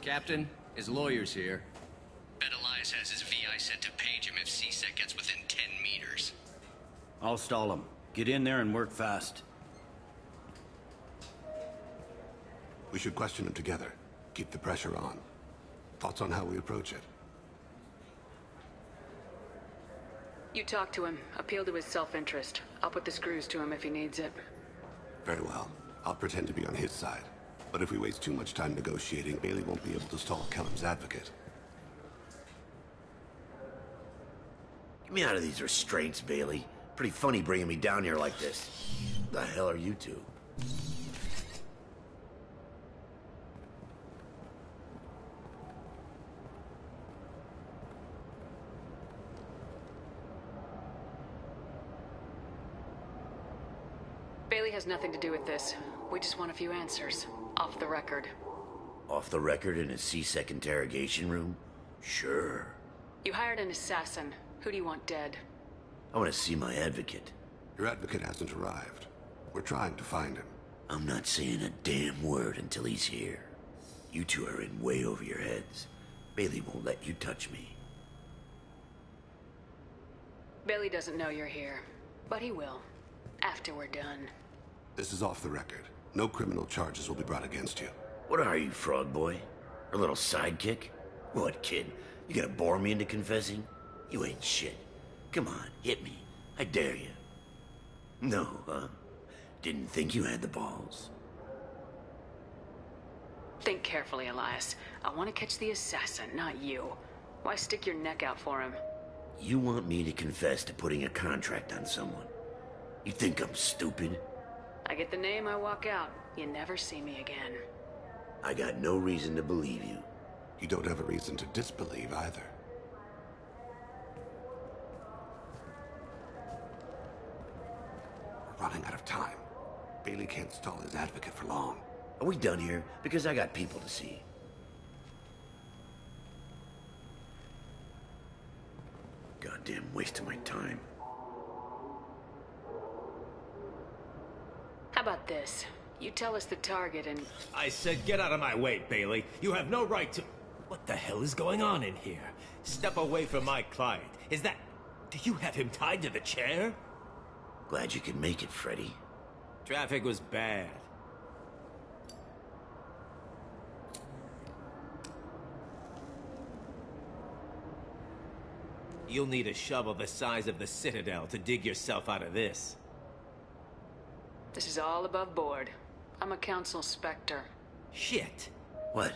Captain, his lawyer's here. Bet Elias has his VI set to page him if CSEC gets within 10 meters. I'll stall him. Get in there and work fast. We should question him together. Keep the pressure on. Thoughts on how we approach it? You talk to him. Appeal to his self-interest. I'll put the screws to him if he needs it. Very well. I'll pretend to be on his side. But if we waste too much time negotiating, Bailey won't be able to stall Kellum's advocate. Get me out of these restraints, Bailey. Pretty funny bringing me down here like this. The hell are you two? Bailey has nothing to do with this. We just want a few answers. Off the record. Off the record in a CSEC interrogation room? Sure. You hired an assassin. Who do you want dead? I want to see my advocate. Your advocate hasn't arrived. We're trying to find him. I'm not saying a damn word until he's here. You two are in way over your heads. Bailey won't let you touch me. Bailey doesn't know you're here, but he will. After we're done. This is off the record. No criminal charges will be brought against you. What are you, frog boy? A little sidekick? What, kid? You gonna bore me into confessing? You ain't shit. Come on, hit me. I dare you. No, huh? Didn't think you had the balls. Think carefully, Elias. I want to catch the assassin, not you. Why stick your neck out for him? You want me to confess to putting a contract on someone? You think I'm stupid? I get the name, I walk out. You never see me again. I got no reason to believe you. You don't have a reason to disbelieve either. We're running out of time. Bailey can't stall his advocate for long. Are we done here? Because I got people to see. Goddamn waste of my time. How about this? You tell us the target and... I said get out of my way, Bailey. You have no right to... What the hell is going on in here? Step away from my client. Is that... Do you have him tied to the chair? Glad you could make it, Freddy. Traffic was bad. You'll need a shovel the size of the Citadel to dig yourself out of this. This is all above board. I'm a council specter. Shit. What?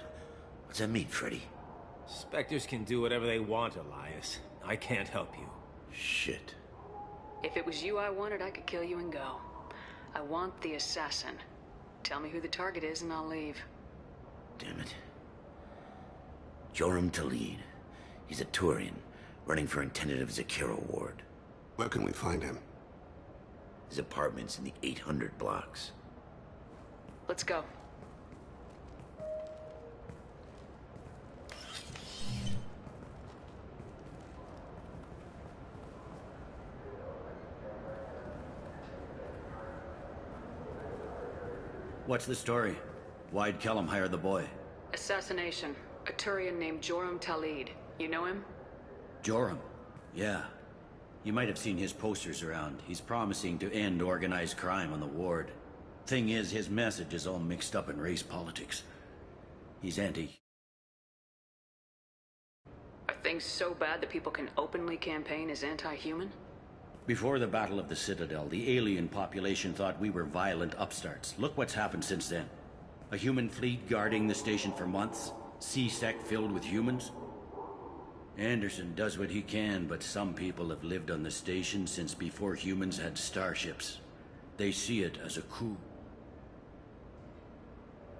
What's that mean, Freddy? Spectres can do whatever they want, Elias. I can't help you. Shit. If it was you I wanted, I could kill you and go. I want the assassin. Tell me who the target is and I'll leave. Damn it. Joram Talid. He's a Turian, running for a tentative Zakira ward. Where can we find him? His apartment's in the 800 blocks. Let's go. What's the story? Why'd Kellum hire the boy? Assassination. A Turian named Joram Talid. You know him? Joram? Yeah. You might have seen his posters around. He's promising to end organized crime on the ward. Thing is, his message is all mixed up in race politics. He's anti... Are things so bad that people can openly campaign as anti-human? Before the Battle of the Citadel, the alien population thought we were violent upstarts. Look what's happened since then. A human fleet guarding the station for months. C-Sec filled with humans. Anderson does what he can, but some people have lived on the station since before humans had starships. They see it as a coup.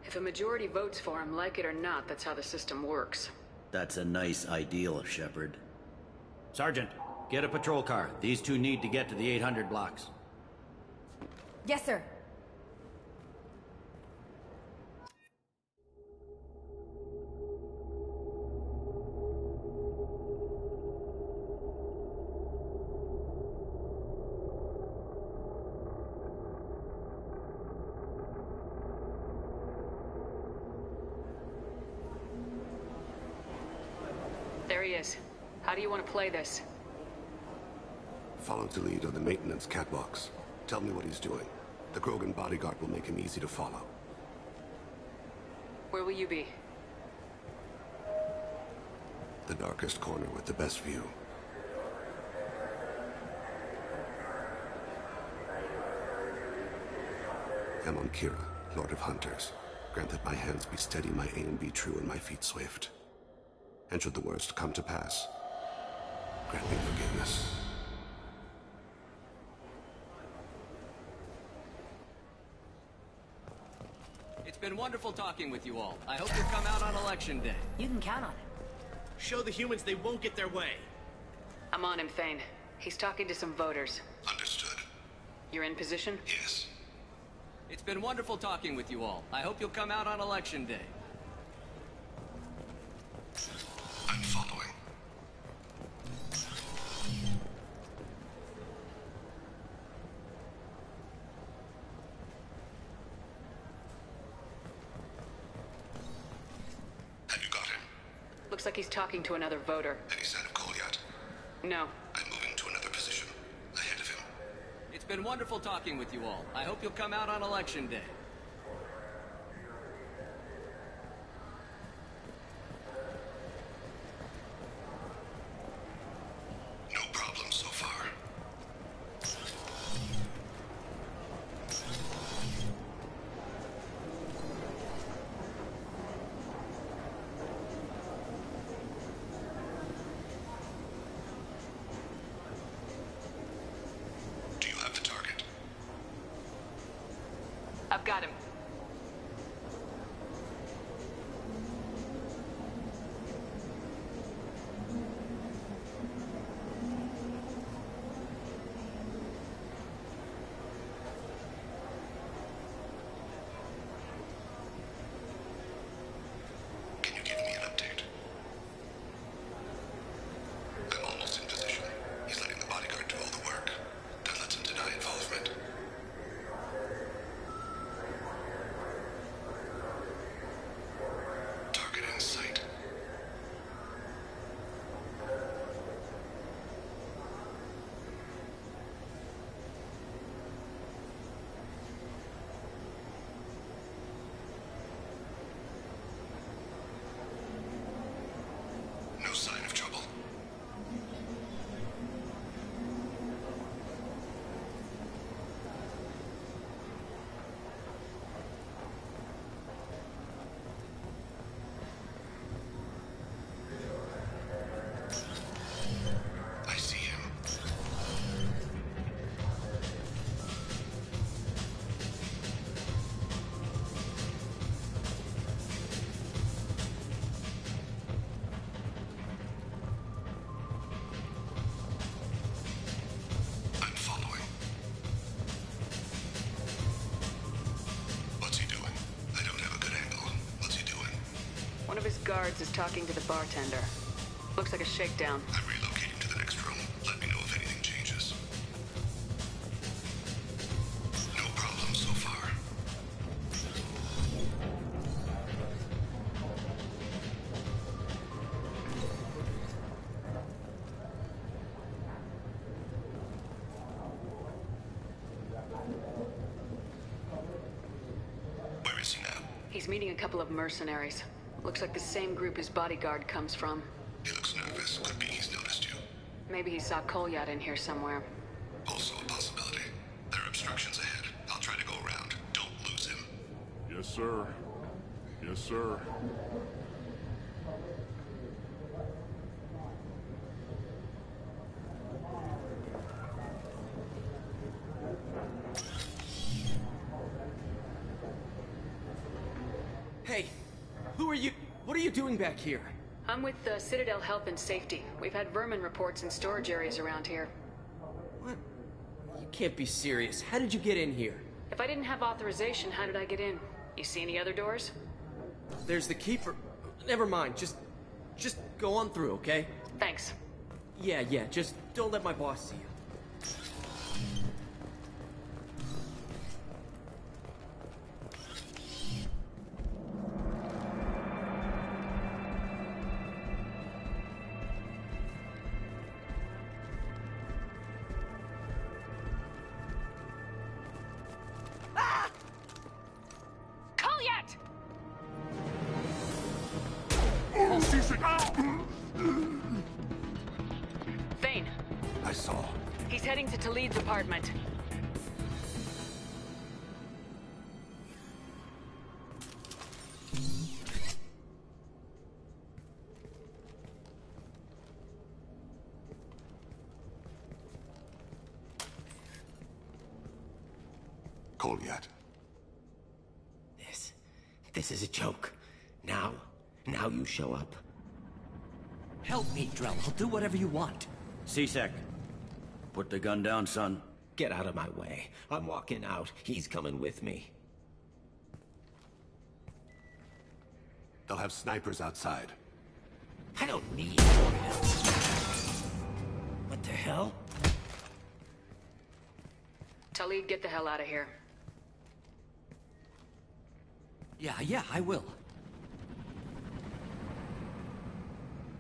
If a majority votes for him, like it or not, that's how the system works. That's a nice ideal, Shepard. Sergeant, get a patrol car. These two need to get to the 800 blocks. Yes, sir. There he is. How do you want to play this? Follow Talid on the maintenance catwalks. Tell me what he's doing. The Krogan bodyguard will make him easy to follow. Where will you be? The darkest corner with the best view. I'm on Kira, Lord of Hunters. Grant that my hands be steady, my aim be true, and my feet swift. And should the worst come to pass, grant me forgiveness. It's been wonderful talking with you all. I hope you come out on election day. You can count on it. Show the humans they won't get their way. I'm on him, Thane. He's talking to some voters. Understood. You're in position? Yes. It's been wonderful talking with you all. I hope you'll come out on election day. I'm following. Have you got him? Looks like he's talking to another voter. Any sign of Cole yet? No. I'm moving to another position. Ahead of him. It's been wonderful talking with you all. I hope you'll come out on election day. No problem so far. Do you have the target? I've got him. Can you give me an update? I'm almost in position. He's letting the bodyguard do all the work. That lets him deny involvement. his guards is talking to the bartender. Looks like a shakedown. I'm relocating to the next room. Let me know if anything changes. No problem so far. Where is he now? He's meeting a couple of mercenaries. Looks like the same group his bodyguard comes from. He looks nervous. Could be he's noticed you. Maybe he saw Kolyat in here somewhere. Also a possibility. There are obstructions ahead. I'll try to go around. Don't lose him. Yes, sir. Yes, sir. Hey, who are you? What are you doing back here? I'm with the Citadel Health and Safety. We've had vermin reports in storage areas around here. What? You can't be serious. How did you get in here? If I didn't have authorization, how did I get in? You see any other doors? There's the keeper. Never mind. Just go on through, okay? Thanks. Yeah, just don't let my boss see you. Thane. I saw. He's heading to Talid's apartment. Kolyat. This is a joke. Now you show up. Help me, Drell. I'll do whatever you want. C-Sec. Put the gun down, son. Get out of my way. I'm walking out. He's coming with me. They'll have snipers outside. I don't need your help. What the hell? Talid, get the hell out of here. Yeah, I will.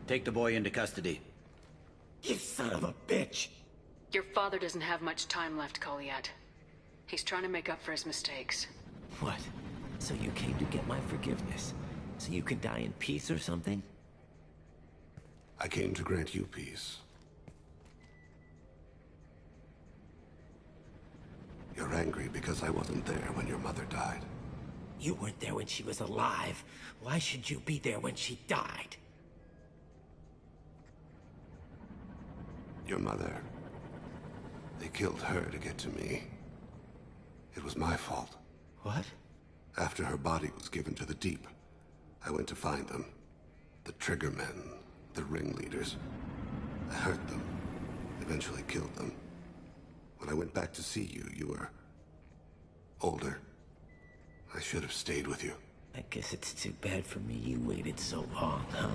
Take the boy into custody. You son of a bitch! Your father doesn't have much time left, Kolyat. He's trying to make up for his mistakes. What? So you came to get my forgiveness? So you can die in peace or something? I came to grant you peace. You're angry because I wasn't there when your mother died. You weren't there when she was alive. Why should you be there when she died? Your mother. They killed her to get to me. It was my fault. What? After her body was given to the Deep, I went to find them. The Triggermen, the ringleaders. I hurt them. Eventually killed them. When I went back to see you, you were older. I should have stayed with you. I guess it's too bad for me you waited so long, huh?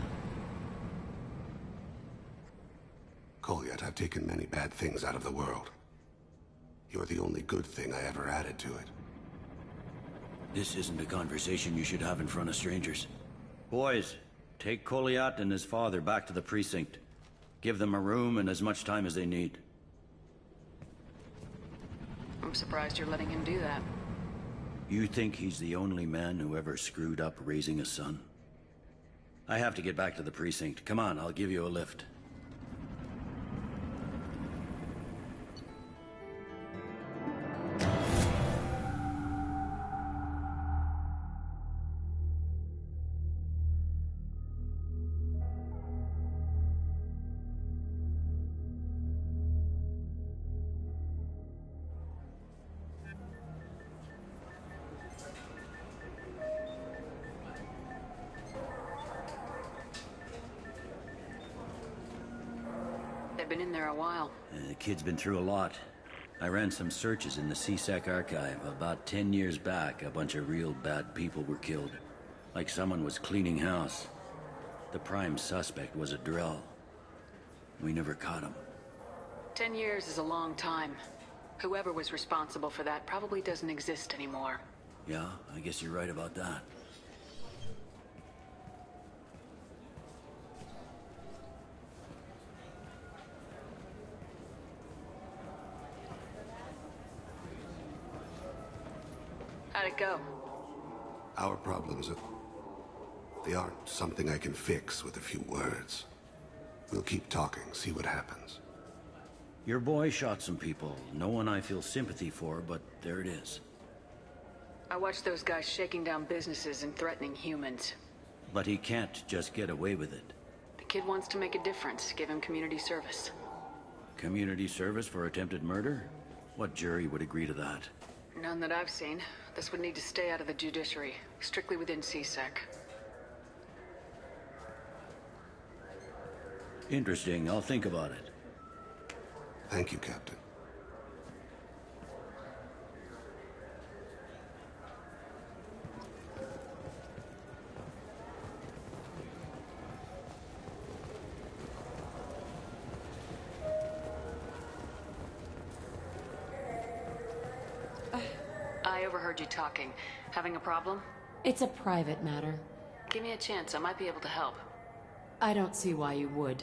Kolyat, I've taken many bad things out of the world. You're the only good thing I ever added to it. This isn't a conversation you should have in front of strangers. Boys, take Kolyat and his father back to the precinct. Give them a room and as much time as they need. I'm surprised you're letting him do that. You think he's the only man who ever screwed up raising a son? I have to get back to the precinct. Come on, I'll give you a lift. They've been in there a while. The kid's been through a lot. I ran some searches in the C-Sec archive. About 10 years back, a bunch of real bad people were killed. Like someone was cleaning house. The prime suspect was a Drell. We never caught him. 10 years is a long time. Whoever was responsible for that probably doesn't exist anymore. Yeah, I guess you're right about that. How'd it go? Our problems they aren't something I can fix with a few words. We'll keep talking, see what happens. Your boy shot some people. No one I feel sympathy for, but there it is. I watched those guys shaking down businesses and threatening humans. But he can't just get away with it. The kid wants to make a difference. Give him community service. Community service for attempted murder? What jury would agree to that? None that I've seen. This would need to stay out of the judiciary. Strictly within CSEC. Interesting. I'll think about it. Thank you, Captain. I overheard you talking. Having a problem? It's a private matter. Give me a chance. I might be able to help. I don't see why you would.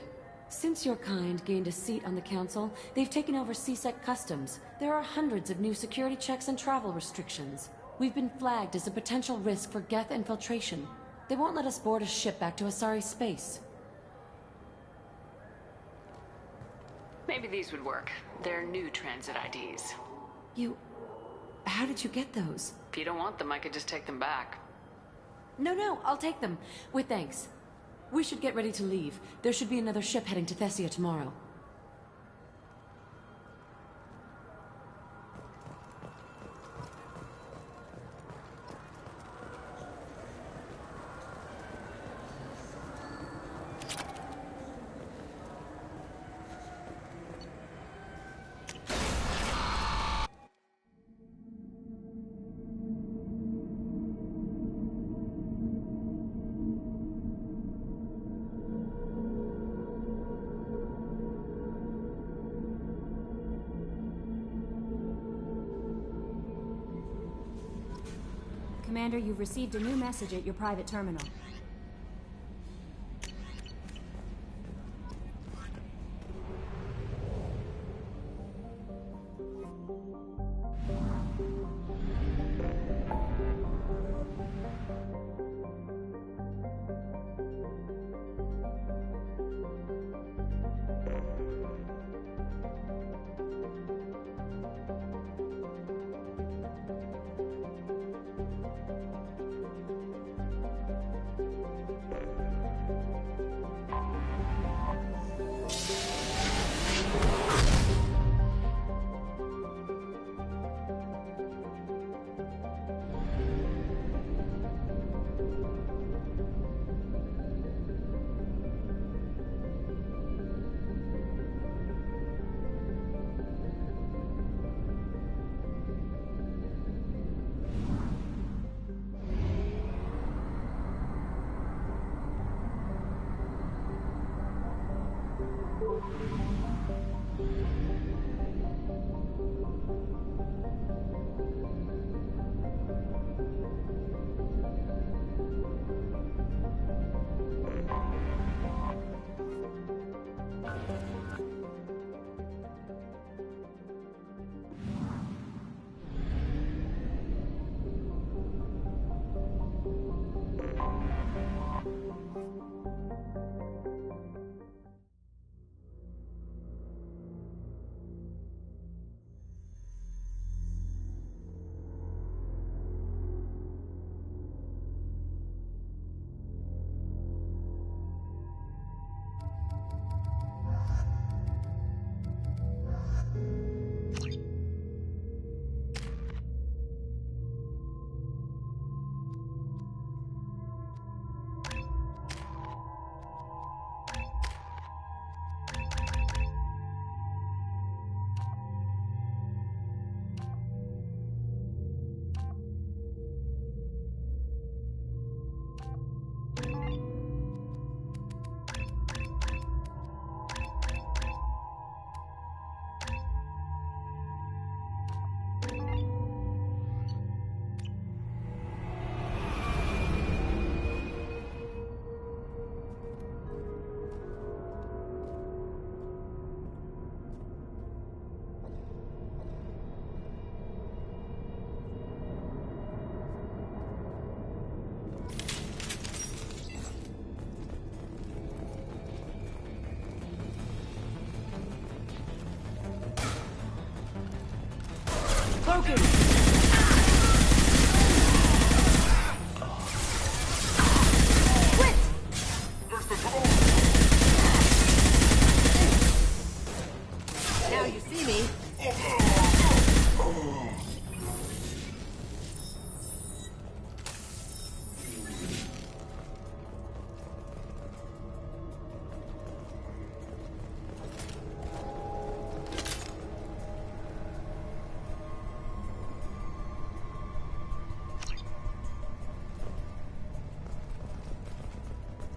Since your kind gained a seat on the council, they've taken over CSEC customs. There are hundreds of new security checks and travel restrictions. We've been flagged as a potential risk for Geth infiltration. They won't let us board a ship back to Asari space. Maybe these would work. They're new transit IDs. How did you get those? If you don't want them, I could just take them back. No, I'll take them. With thanks. We should get ready to leave. There should be another ship heading to Thessia tomorrow. Commander, you've received a new message at your private terminal. broken! Now you see me.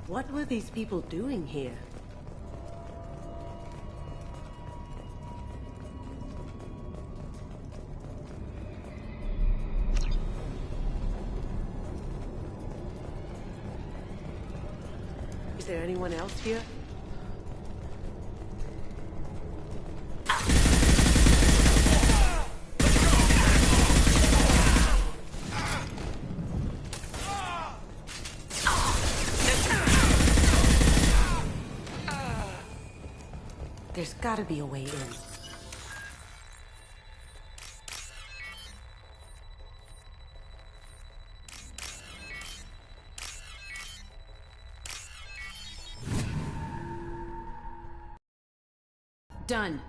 What were these people doing here? Is there anyone else here? There's gotta be a way in. Done.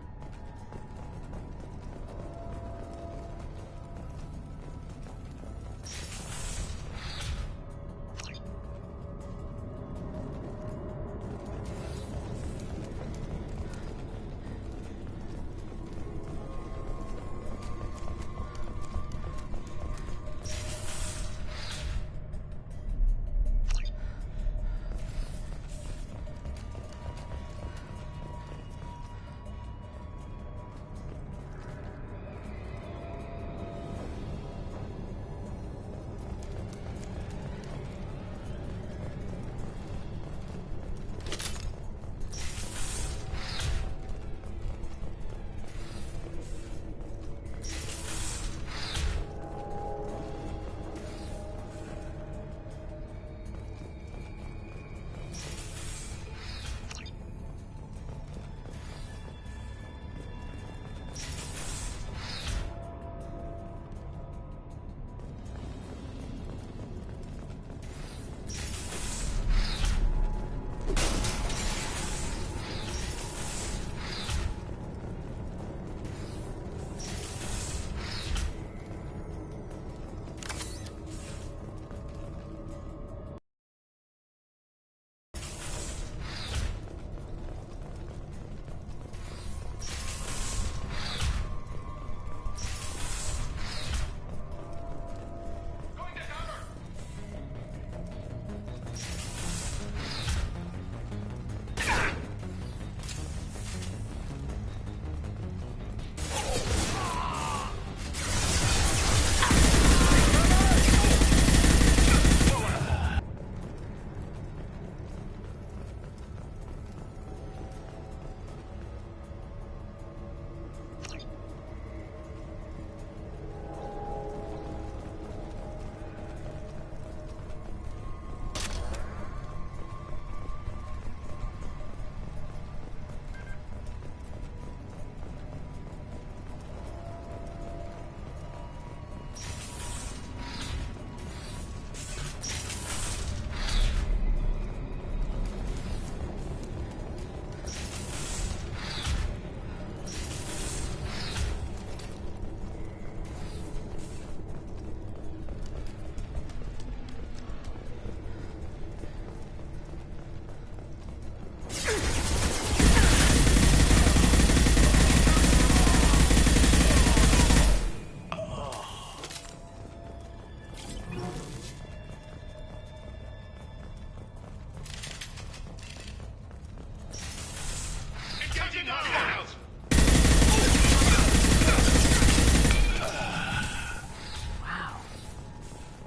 Wow.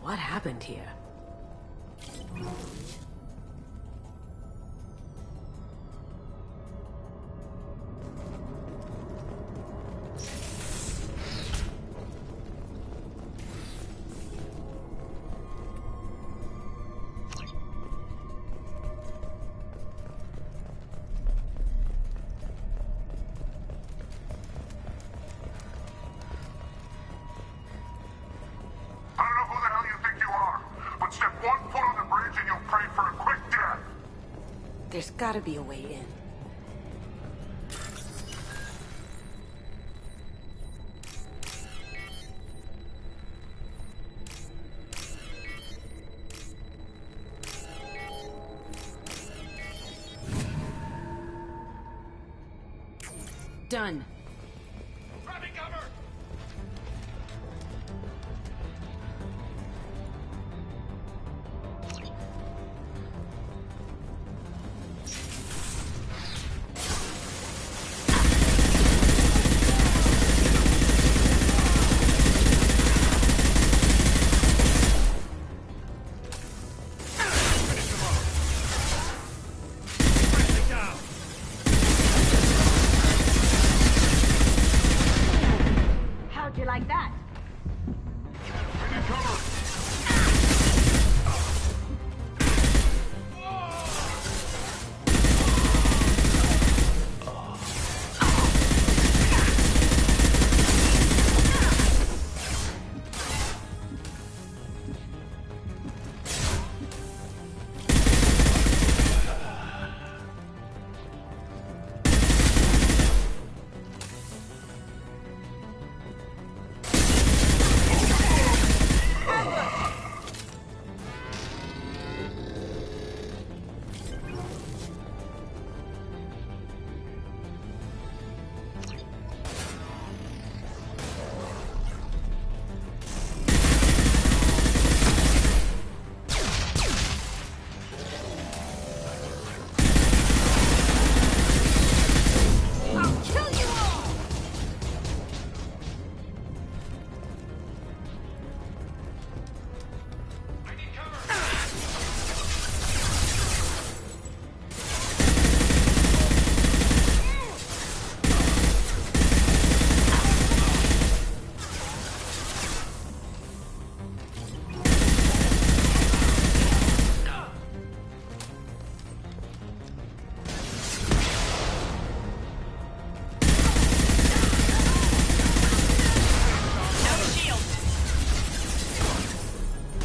What happened here? There's gotta be a way in. Done. Grabbing cover! How'd you like that?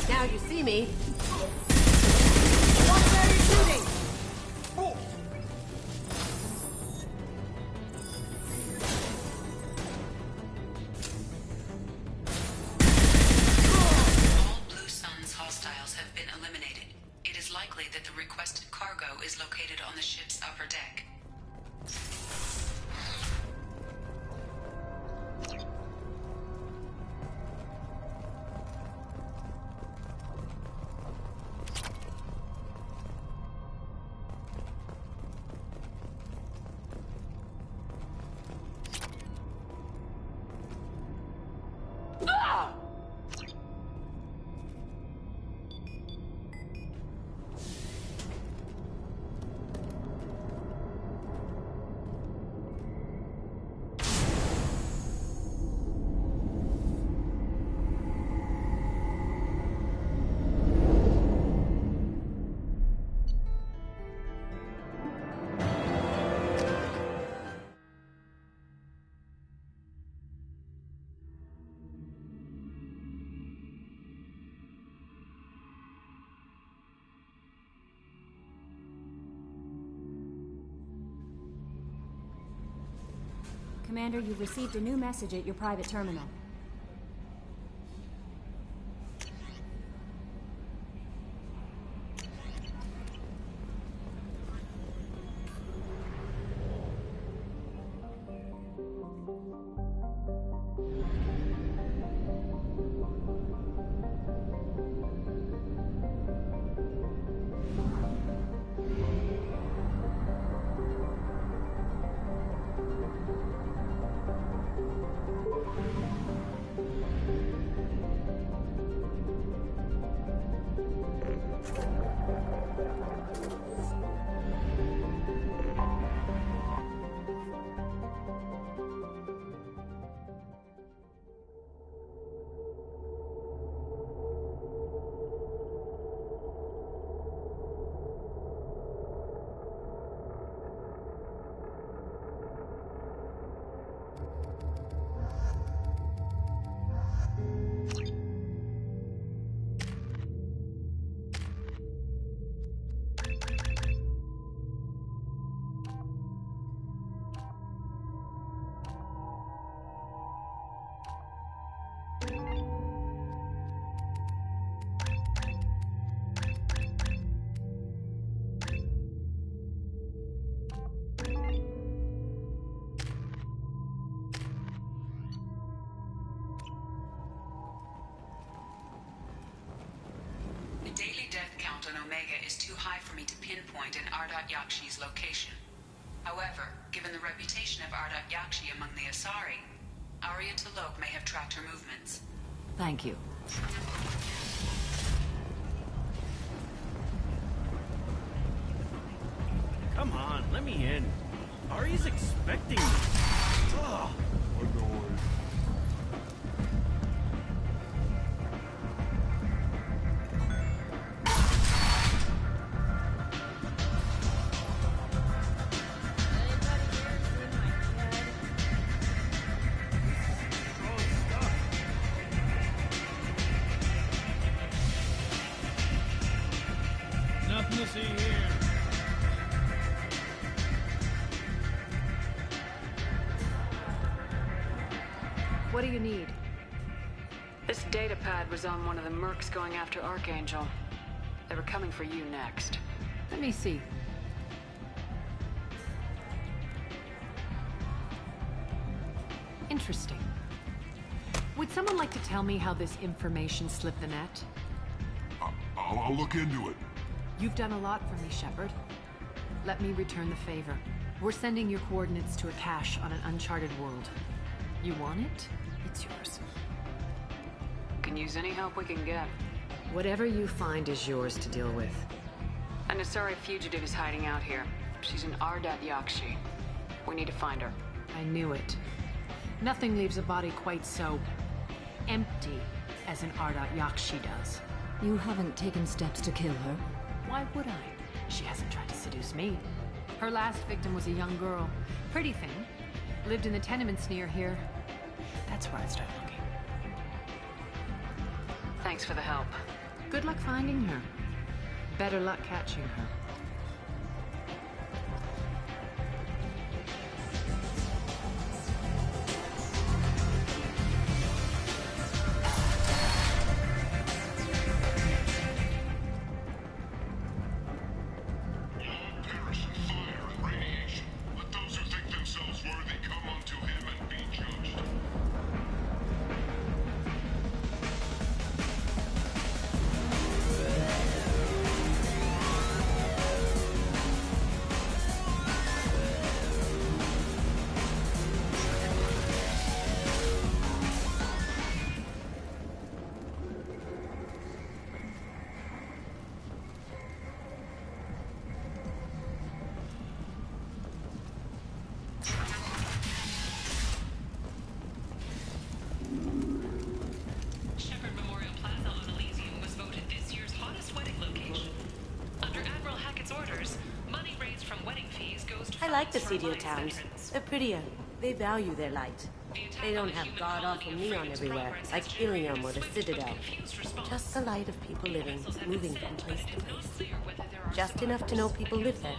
Now you see me. Watch where you're shooting! All Blue Sun's hostiles have been eliminated. It is likely that the requested cargo is located on the ship's upper deck. Commander, you've received a new message at your private terminal. Omega is too high for me to pinpoint an Ardat Yakshi's location. However, given the reputation of Ardat Yakshi among the Asari, Arya T'Loak may have tracked her movements. Thank you. Come on, let me in. Ari's expecting me. Ugh. Nothing to see here. What do you need? This data pad was on one of the mercs going after Archangel. They were coming for you next. Let me see. Interesting. Would someone like to tell me how this information slipped the net? I'll look into it. You've done a lot for me, Shepard. Let me return the favor. We're sending your coordinates to a cache on an uncharted world. You want it? It's yours. Can use any help we can get. Whatever you find is yours to deal with. An Asari fugitive is hiding out here. She's an Ardat Yakshi. We need to find her. I knew it. Nothing leaves a body quite so empty as an Ardat Yakshi does. You haven't taken steps to kill her? Why would I? She hasn't tried to seduce me. Her last victim was a young girl. Pretty thing. Lived in the tenements near here. That's where I'd start looking. Thanks for the help. Good luck finding her. Better luck catching her. I like the seedier towns. They're prettier. They value their light. They don't have god-awful neon everywhere, like Ilium or the Citadel. Just the light of people living, moving from place to place. Just enough to know people live there.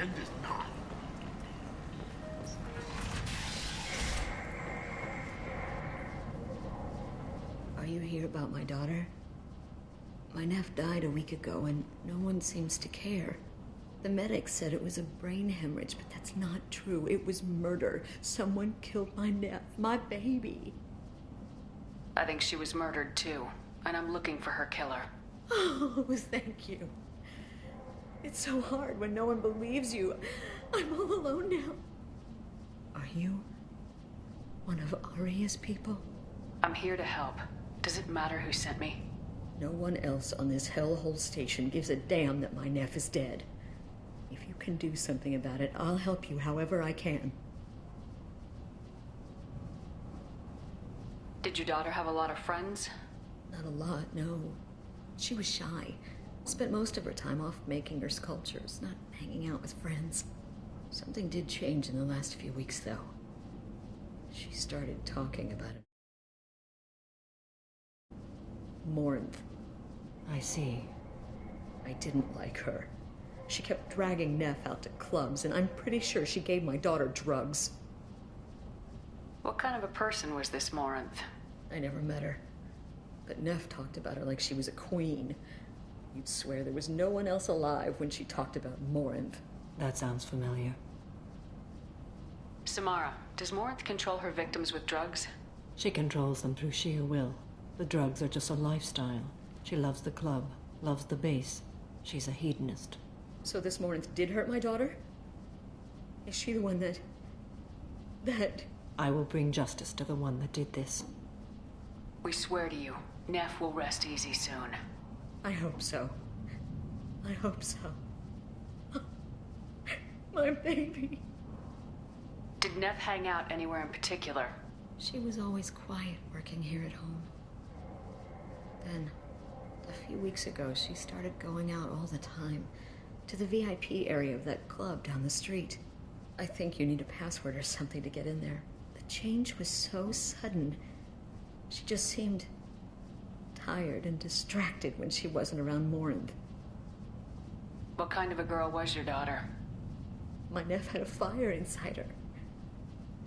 End is not. Are you here about my daughter? My nephew died a week ago and no one seems to care. The medics said it was a brain hemorrhage, but that's not true. It was murder. Someone killed my nephew, my baby. I think she was murdered too, and I'm looking for her killer. Oh, thank you. It's so hard when no one believes you. I'm all alone now. Are you one of Aria's people? I'm here to help. Does it matter who sent me? No one else on this hellhole station gives a damn that my Neff is dead. If you can do something about it, I'll help you however I can. Did your daughter have a lot of friends? Not a lot, no. She was shy. Spent most of her time off making her sculptures, not hanging out with friends. Something did change in the last few weeks, though. She started talking about it. Morinth. I see. I didn't like her. She kept dragging Neff out to clubs, and I'm pretty sure she gave my daughter drugs. What kind of a person was this Morinth? I never met her. But Neff talked about her like she was a queen. You'd swear there was no one else alive when she talked about Morinth. That sounds familiar. Samara, does Morinth control her victims with drugs? She controls them through sheer will. The drugs are just a lifestyle. She loves the club, loves the base. She's a hedonist. So this Morinth did hurt my daughter? Is she the one that... I will bring justice to the one that did this. We swear to you, Neff will rest easy soon. I hope so. I hope so. My baby. Did Neff hang out anywhere in particular? She was always quiet working here at home. Then, a few weeks ago, she started going out all the time to the VIP area of that club down the street. I think you need a password or something to get in there. The change was so sudden. She just seemed tired and distracted when she wasn't around Morinth. What kind of a girl was your daughter? My Neff had a fire inside her.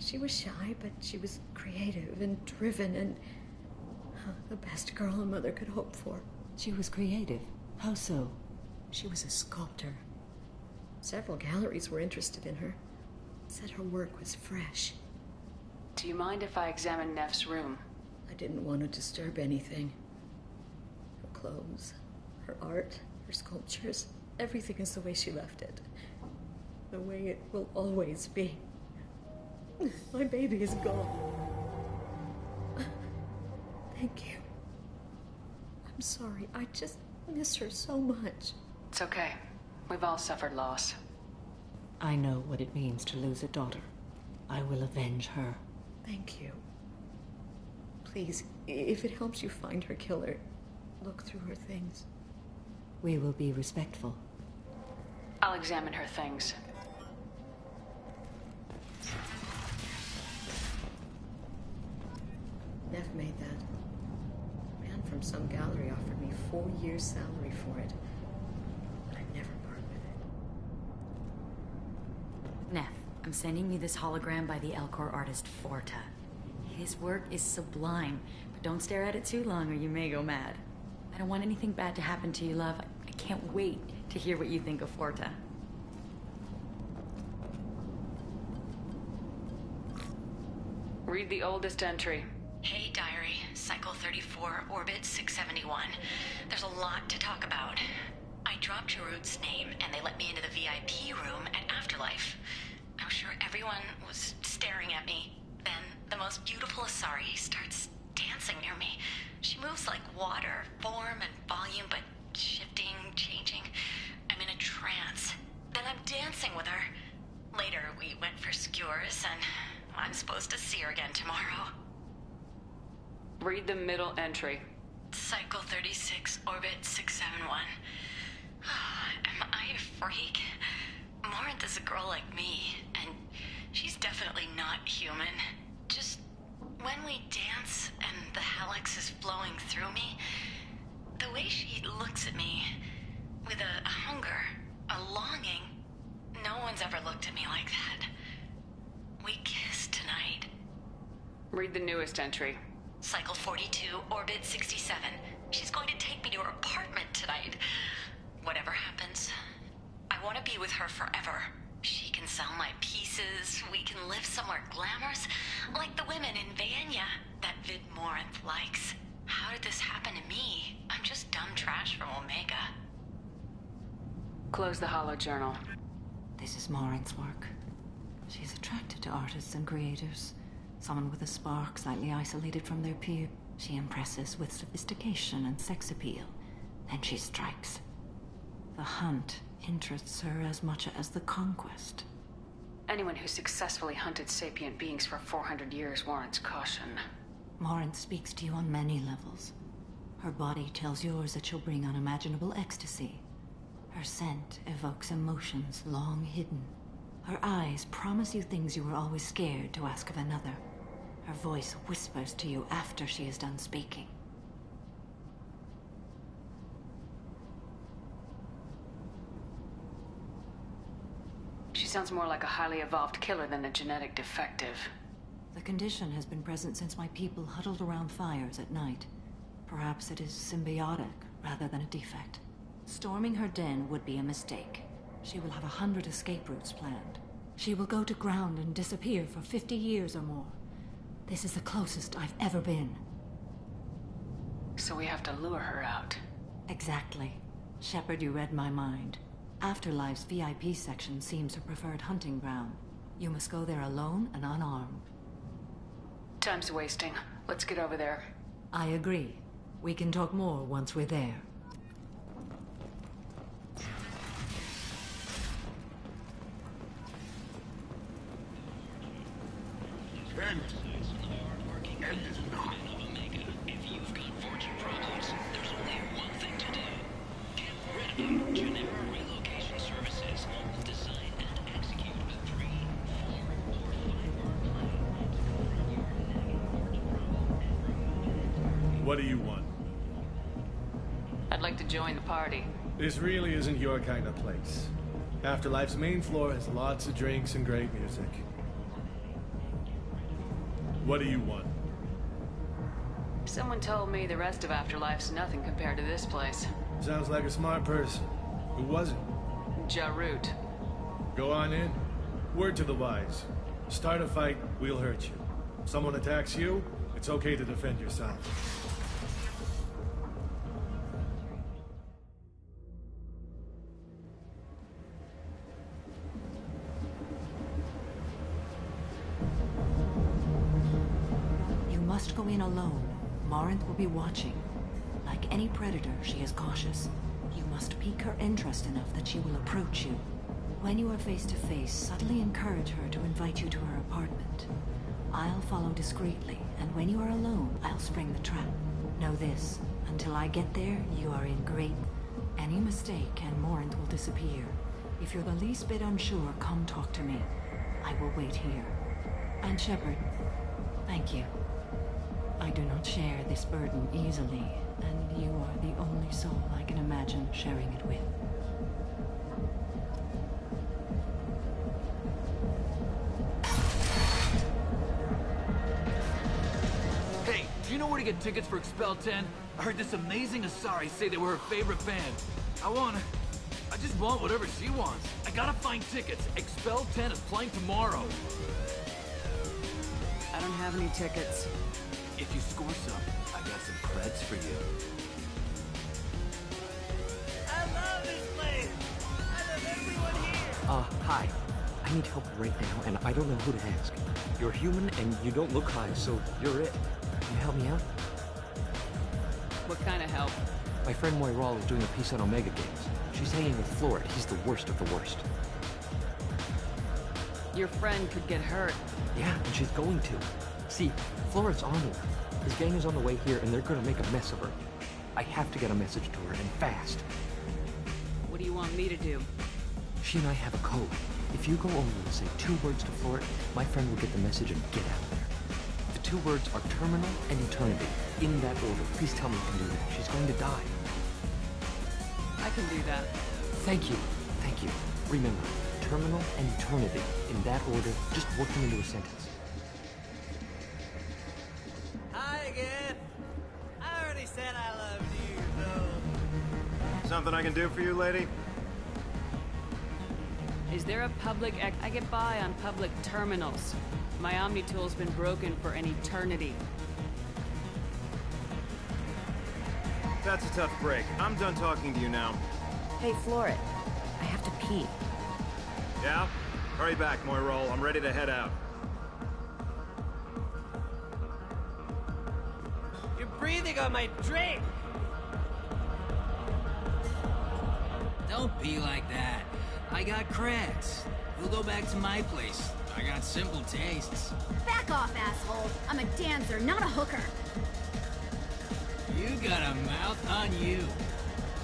She was shy, but she was creative and driven and the best girl a mother could hope for. She was creative. How so? She was a sculptor. Several galleries were interested in her. Said her work was fresh. Do you mind if I examine Neff's room? I didn't want to disturb anything. Her clothes, her art, her sculptures, everything is the way she left it. The way it will always be. My baby is gone. Thank you. I'm sorry. I just miss her so much. It's okay. We've all suffered loss. I know what it means to lose a daughter. I will avenge her. Thank you. Please, if it helps you find her killer, look through her things. We will be respectful. I'll examine her things. Neff made that. A man from some gallery offered me 4 years' salary for it. But I'd never part with it. Neff, I'm sending you this hologram by the Elcor artist Forta. His work is sublime, but don't stare at it too long or you may go mad. I don't want anything bad to happen to you, love. I can't wait to hear what you think of Forta. Read the oldest entry. Hey, Diary. Cycle 34, Orbit 671. There's a lot to talk about. I dropped Jarud's name, and they let me into the VIP room at Afterlife. I'm sure everyone was staring at me. Then, the most beautiful Asari starts dancing near me. She moves like water, form and volume, but shifting, changing. I'm in a trance. Then I'm dancing with her. Later, we went for skewers, and I'm supposed to see her again tomorrow. Read the middle entry. Cycle 36, Orbit 671. Am I a freak? Morinth is a girl like me, and she's definitely not human. Just when we dance and the helix is flowing through me, the way she looks at me with a hunger, a longing, no one's ever looked at me like that. We kissed tonight. Read the newest entry. Cycle 42, Orbit 67. She's going to take me to her apartment tonight. Whatever happens, I want to be with her forever. She can sell my pieces. We can live somewhere glamorous, like the women in Vanya that Vid Morinth likes. How did this happen to me? I'm just dumb trash from Omega. Close the holo journal. This is Maureen's work. She's attracted to artists and creators. Someone with a spark, slightly isolated from their peer. She impresses with sophistication and sex appeal. Then she strikes. The hunt interests her as much as the conquest. Anyone who successfully hunted sapient beings for 400 years warrants caution. Maureen speaks to you on many levels. Her body tells yours that she'll bring unimaginable ecstasy. Her scent evokes emotions long hidden. Her eyes promise you things you were always scared to ask of another. Her voice whispers to you after she is done speaking. She sounds more like a highly evolved killer than a genetic defective. The condition has been present since my people huddled around fires at night. Perhaps it is symbiotic rather than a defect. Storming her den would be a mistake. She will have 100 escape routes planned. She will go to ground and disappear for 50 years or more. This is the closest I've ever been. So we have to lure her out. Exactly. Shepard, you read my mind. Afterlife's VIP section seems her preferred hunting ground. You must go there alone and unarmed. Time's wasting. Let's get over there. I agree. We can talk more once we're there. End is not. If you've got fortune problems, there's only one thing to do. Get rid of them. Genera Relocation Services will design and execute a 3, 4, or 5-hour plan. What do you want? I'd like to join the party. This really isn't your kind of place. Afterlife's main floor has lots of drinks and great music. What do you want? Someone told me the rest of Afterlife's nothing compared to this place. Sounds like a smart person. Who was it? Jarut. Go on in. Word to the wise. Start a fight, we'll hurt you. Someone attacks you, it's okay to defend yourself. You must go in alone. Marinth will be watching. Like any predator, she is cautious. You must pique her interest enough that she will approach you. When you are face to face, subtly encourage her to invite you to her apartment. I'll follow discreetly, and when you are alone, I'll spring the trap. Know this, until I get there, you are in great... Any mistake and Marinth will disappear. If you're the least bit unsure, come talk to me. I will wait here. And Shepard, thank you. I do not share this burden easily, and you are the only soul I can imagine sharing it with. Hey, do you know where to get tickets for Expel 10? I heard this amazing Asari say they were her favorite band. I just want whatever she wants. I gotta find tickets. Expel 10 is playing tomorrow. I don't have any tickets. If you score some, I got some creds for you. I love this place. I love everyone here. Hi. I need help right now, and I don't know who to ask. You're human, and you don't look high, so you're it. Can you help me out? What kind of help? My friend Moiral is doing a piece on Omega Games. She's hanging with Florid. He's the worst of the worst. Your friend could get hurt. Yeah, and she's going to. See, Florid's on her. His gang is on the way here, and they're gonna make a mess of her. I have to get a message to her, and fast. What do you want me to do? She and I have a code. If you go over and say 2 words to Florid, my friend will get the message and get out of there. The 2 words are terminal and eternity. In that order. Please tell me you can do that. She's going to die. I can do that. Thank you. Thank you. Remember, terminal and eternity. In that order, just work them into a sentence. Hi again. I already said I loved you, though. Something I can do for you, lady? Is there a public... I get by on public terminals. My Omni-tool's been broken for an eternity. That's a tough break. I'm done talking to you now. Hey, Florid. I have to pee. Yeah? Hurry back, Moirol. I'm ready to head out. You're breathing on my drink! Don't be like that. I got creds. We'll go back to my place. I got simple tastes. Back off, asshole. I'm a dancer, not a hooker. You got a mouth on you.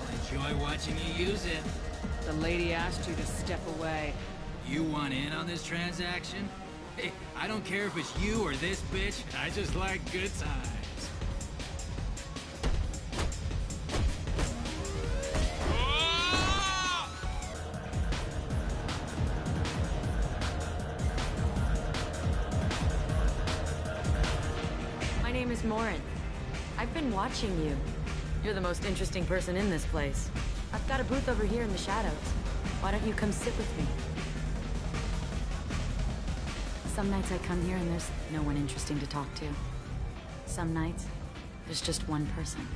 I'll enjoy watching you use it. The lady asked you to step away. You want in on this transaction? Hey, I don't care if it's you or this bitch. I just like good times. My name is Morin. I've been watching you. You're the most interesting person in this place. I've got a booth over here in the shadows. Why don't you come sit with me? Some nights I come here and there's no one interesting to talk to. Some nights, there's just one person.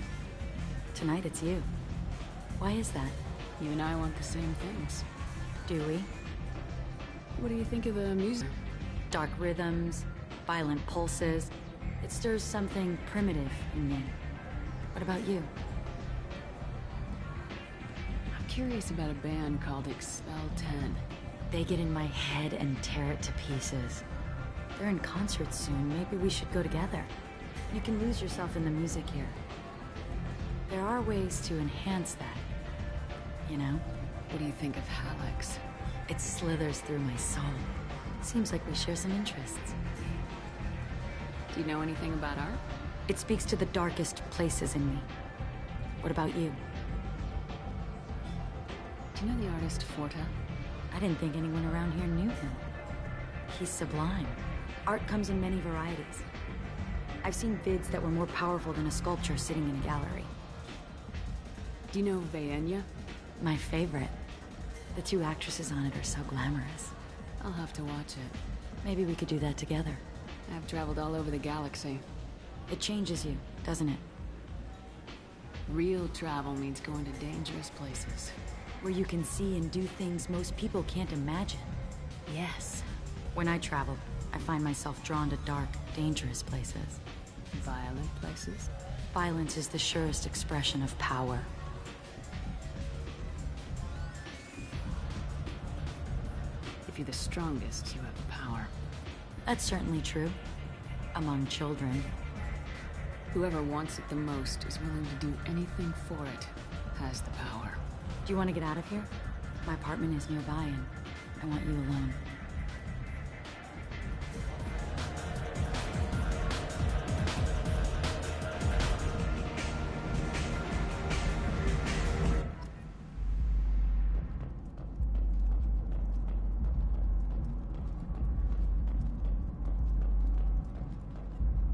Tonight it's you. Why is that? You and I want the same things. Do we? What do you think of the music? Dark rhythms, violent pulses. It stirs something primitive in me. What about you? I'm curious about a band called Expel 10. They get in my head and tear it to pieces. They're in concert soon. Maybe we should go together. You can lose yourself in the music here. There are ways to enhance that. You know? What do you think of Hallex? It slithers through my soul. Seems like we share some interests. Do you know anything about art? It speaks to the darkest places in me. What about you? Do you know the artist Forta? I didn't think anyone around here knew him. He's sublime. Art comes in many varieties. I've seen vids that were more powerful than a sculpture sitting in a gallery. Do you know Vaenya? My favorite. The two actresses on it are so glamorous. I'll have to watch it. Maybe we could do that together. I've traveled all over the galaxy. It changes you, doesn't it? Real travel means going to dangerous places. Where you can see and do things most people can't imagine. Yes. When I travel, I find myself drawn to dark, dangerous places. Violent places? Violence is the surest expression of power. If you're the strongest, you have the power. That's certainly true. Among children. Whoever wants it the most is willing to do anything for it, has the power. Do you want to get out of here? My apartment is nearby and I want you alone.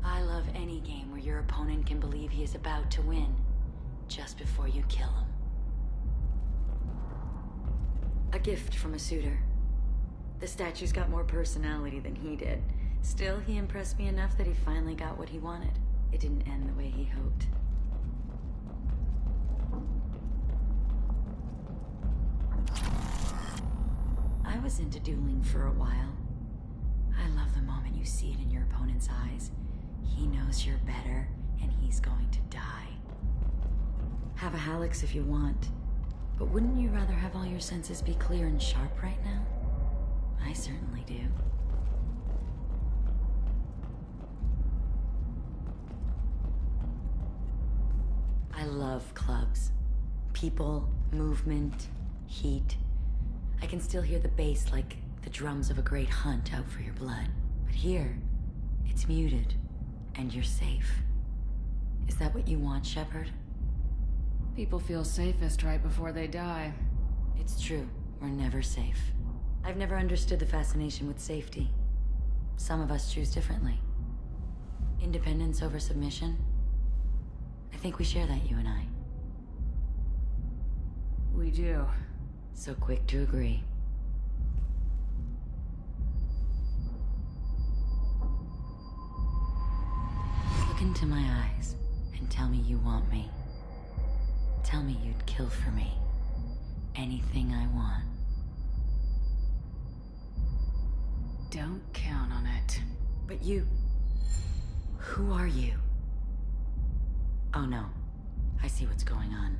I love any game where your opponent can believe he is about to win, just before you kill him. A gift from a suitor. The statue's got more personality than he did. Still, he impressed me enough that he finally got what he wanted. It didn't end the way he hoped. I was into dueling for a while. I love the moment you see it in your opponent's eyes. He knows you're better, and he's going to die. Have a Hallex if you want. But wouldn't you rather have all your senses be clear and sharp right now? I certainly do. I love clubs. People, movement, heat. I can still hear the bass like the drums of a great hunt out for your blood. But here, it's muted, and you're safe. Is that what you want, Shepard? People feel safest right before they die. It's true. We're never safe. I've never understood the fascination with safety. Some of us choose differently. Independence over submission? I think we share that, you and I. We do. So quick to agree. Look into my eyes and tell me you want me. Tell me you'd kill for me. anything I want. Don't count on it. But you... Who are you? Oh no. I see what's going on.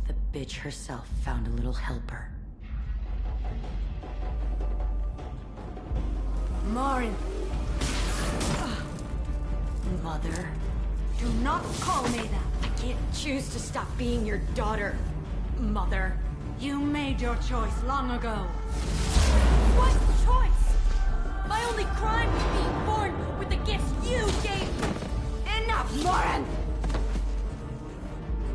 The bitch herself found a little helper. Marin! Mother. Do not call me that! I can't choose to stop being your daughter, Mother. You made your choice long ago. What choice? My only crime was being born with the gifts you gave me! Enough, Marin!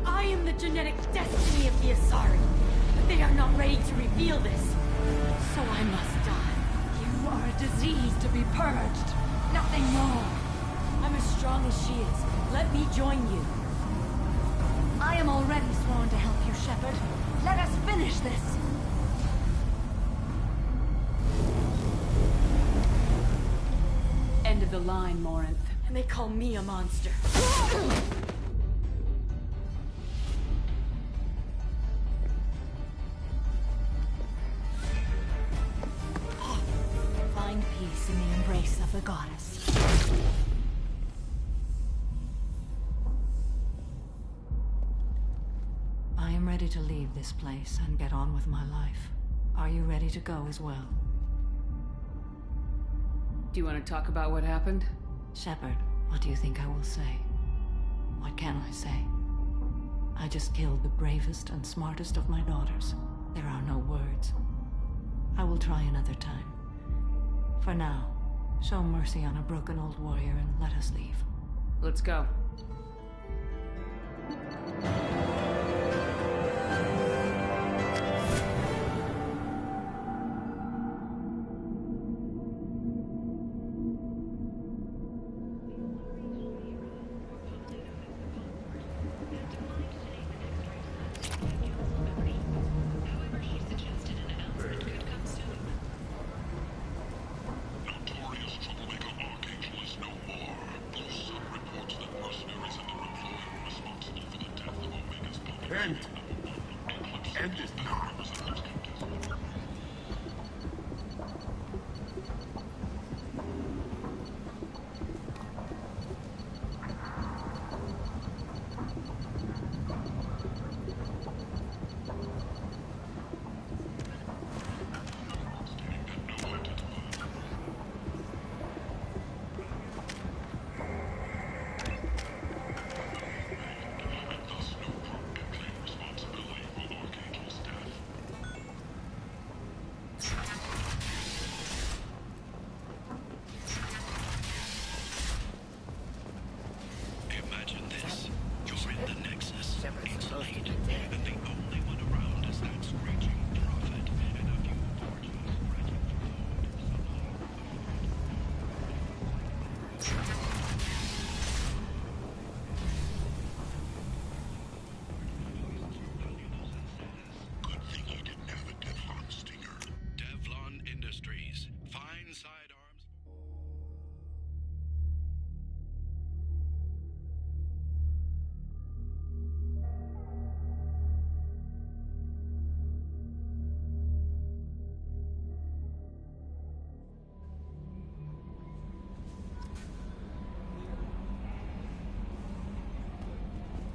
I am the genetic destiny of the Asari, but they are not ready to reveal this. So I must die. You are a disease to be purged. Nothing more. I'm as strong as she is. Let me join you. I am already sworn to help you, Shepard. Let us finish this. End of the line, Morinth. And they call me a monster. Find peace in the embrace of the goddess. I am ready to leave this place and get on with my life. Are you ready to go as well? Do you want to talk about what happened? Shepard, what do you think I will say? What can I say? I just killed the bravest and smartest of my daughters. There are no words. I will try another time. For now, show mercy on a broken old warrior and let us leave. Let's go. End it now.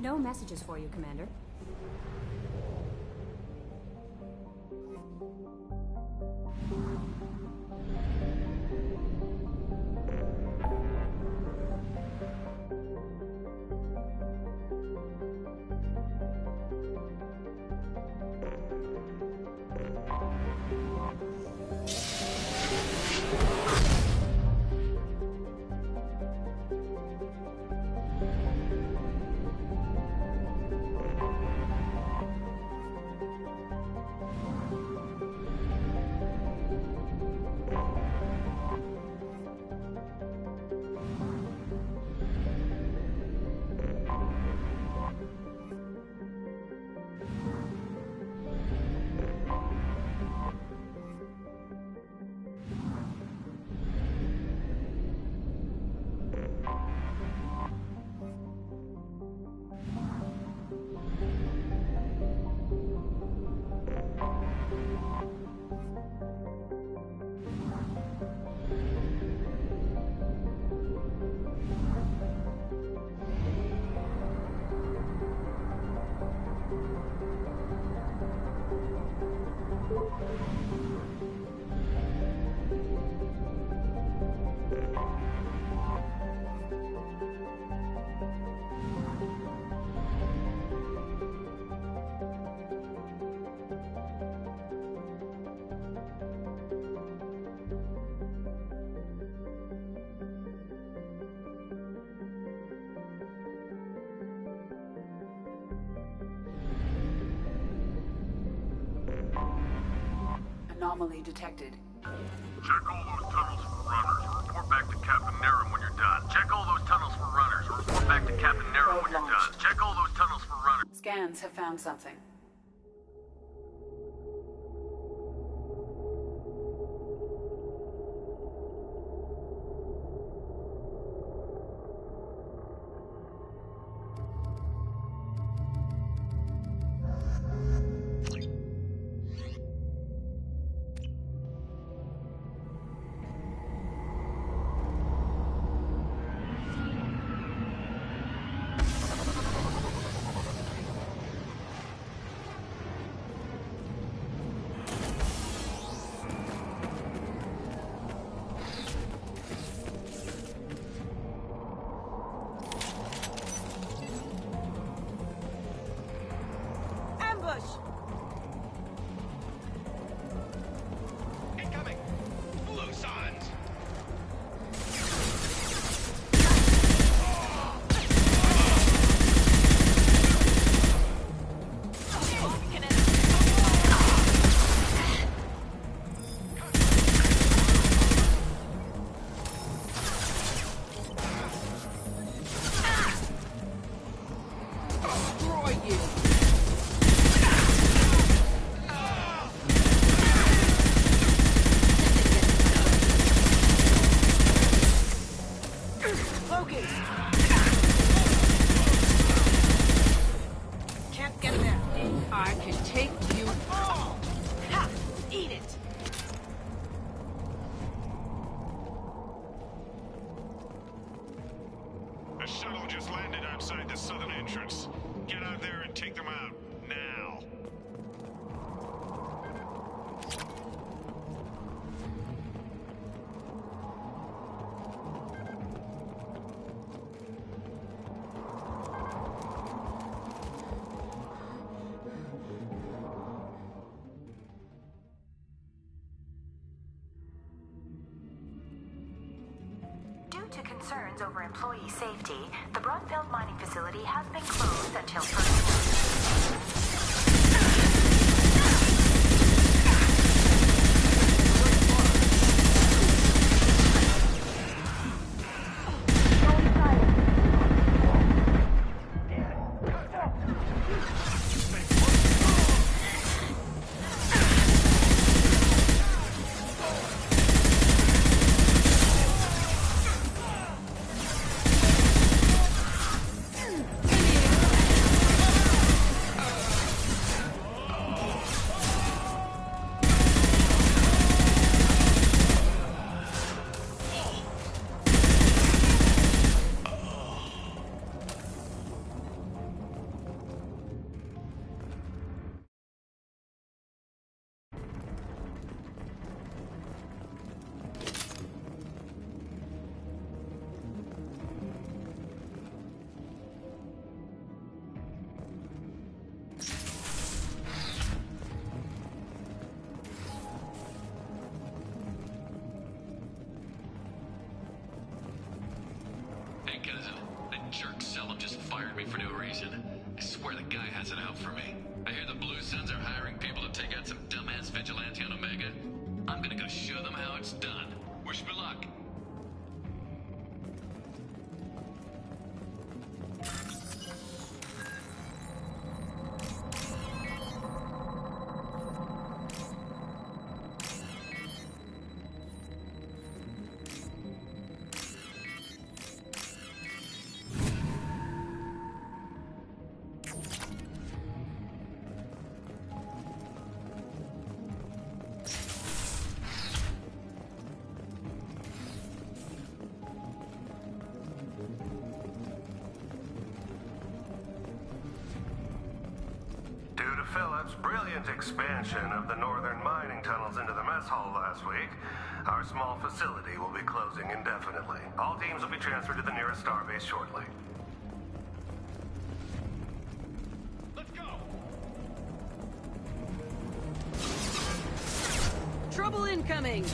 No messages for you, Commander. Anomaly detected. Check all those tunnels for runners. Report back to Captain Naren when you're done. Check all those tunnels for runners. Report back to Captain Naren when you're done. Check all those tunnels for runners. Scans have found something. Incoming! Blue signs! Destroy you! Loki! Can't get there. I can take you all! Ha! Eat it! A shuttle just landed outside the southern entrance. Get out there and take them out. Now. Due to concerns over employee safety, the Brunfeld mining facility has been closed until Hey, cousin. That jerk Selim just fired me for no reason. I swear the guy has it out for me. I hear the Blue Suns are hiring people to take out some dumbass vigilante on Omega. I'm gonna go show them how it's done. Wish me luck. Due to Phillips' brilliant expansion of the northern mining tunnels into the mess hall last week, our small facility will be closing indefinitely. All teams will be transferred to the nearest starbase shortly. Let's go! Trouble incoming!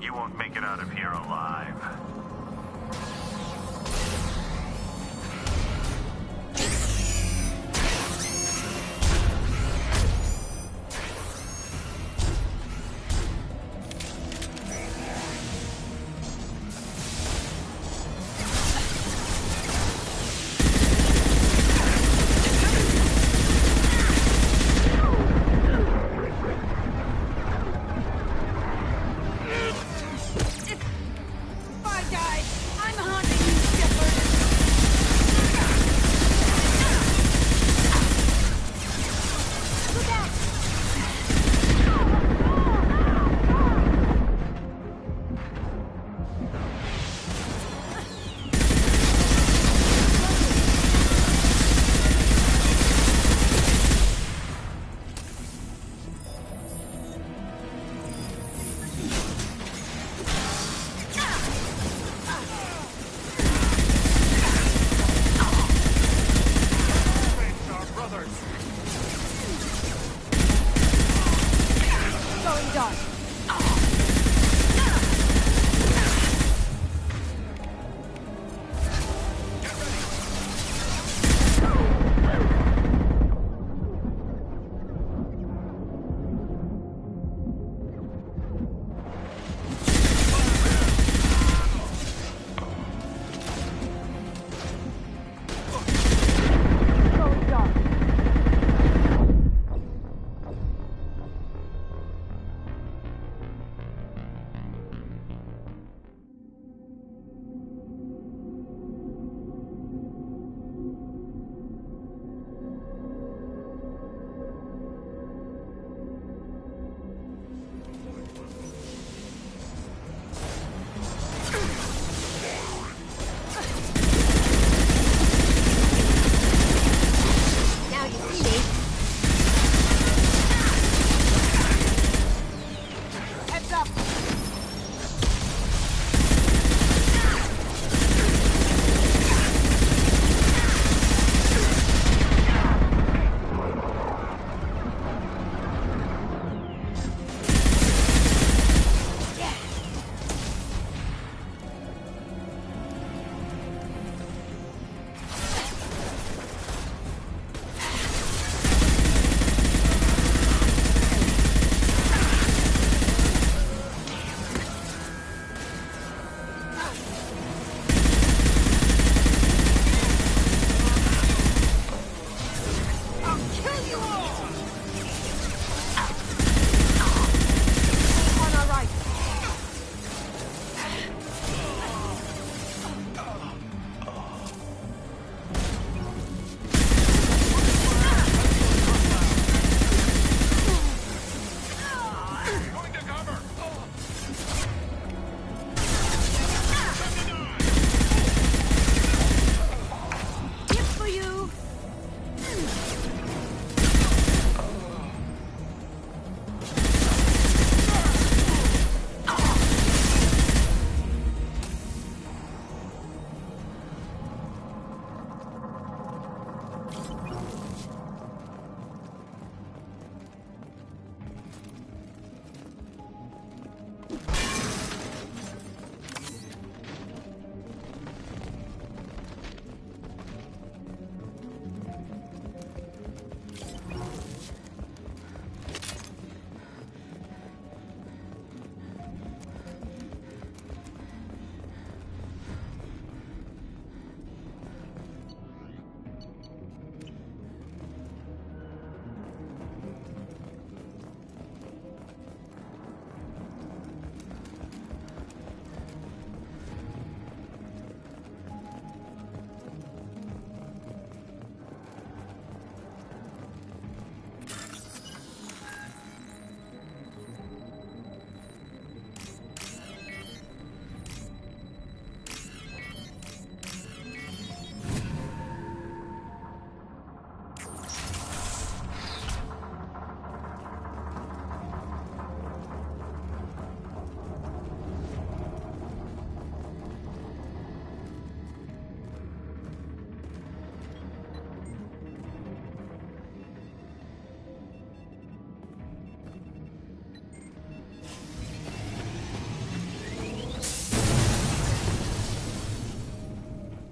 You won't make it out of here alive.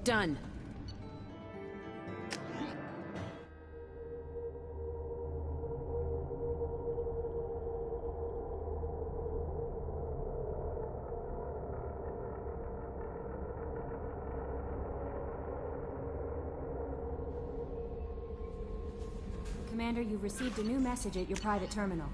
done. Commander, you've received a new message at your private terminal.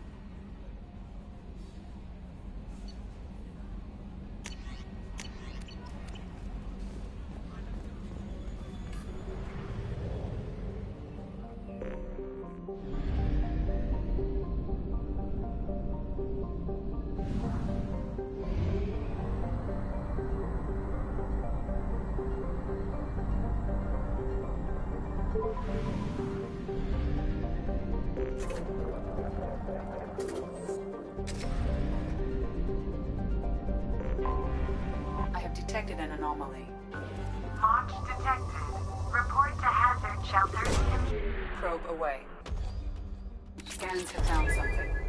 I have detected an anomaly. Launch detected. Report to hazard shelter. Probe away. Scans have found something.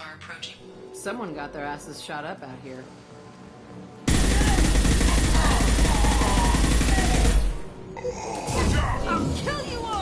are approaching. Someone got their asses shot up out here. I'll kill you all!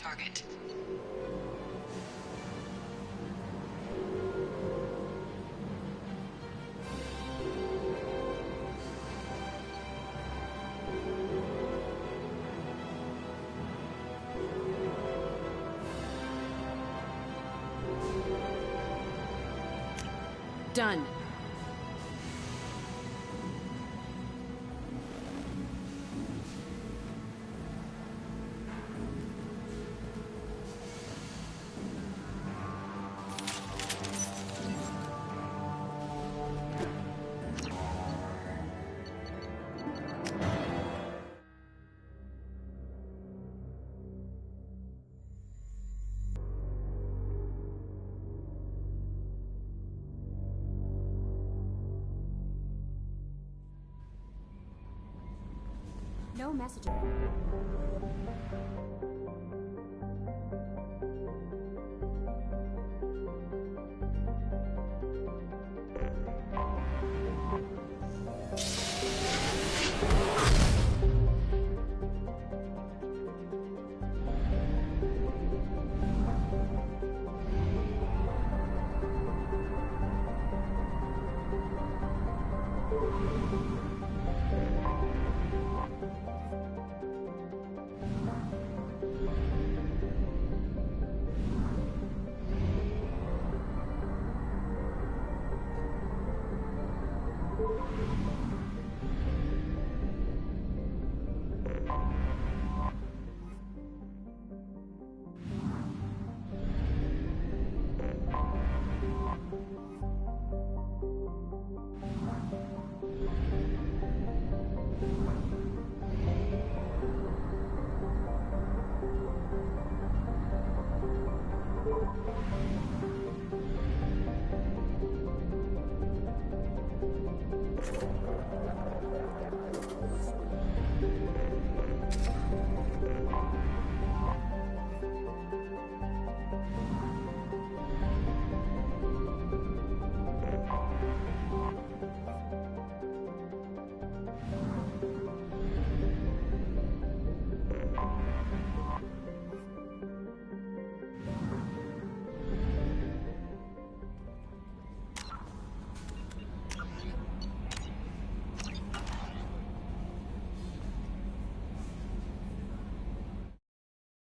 target. Done. No messaging.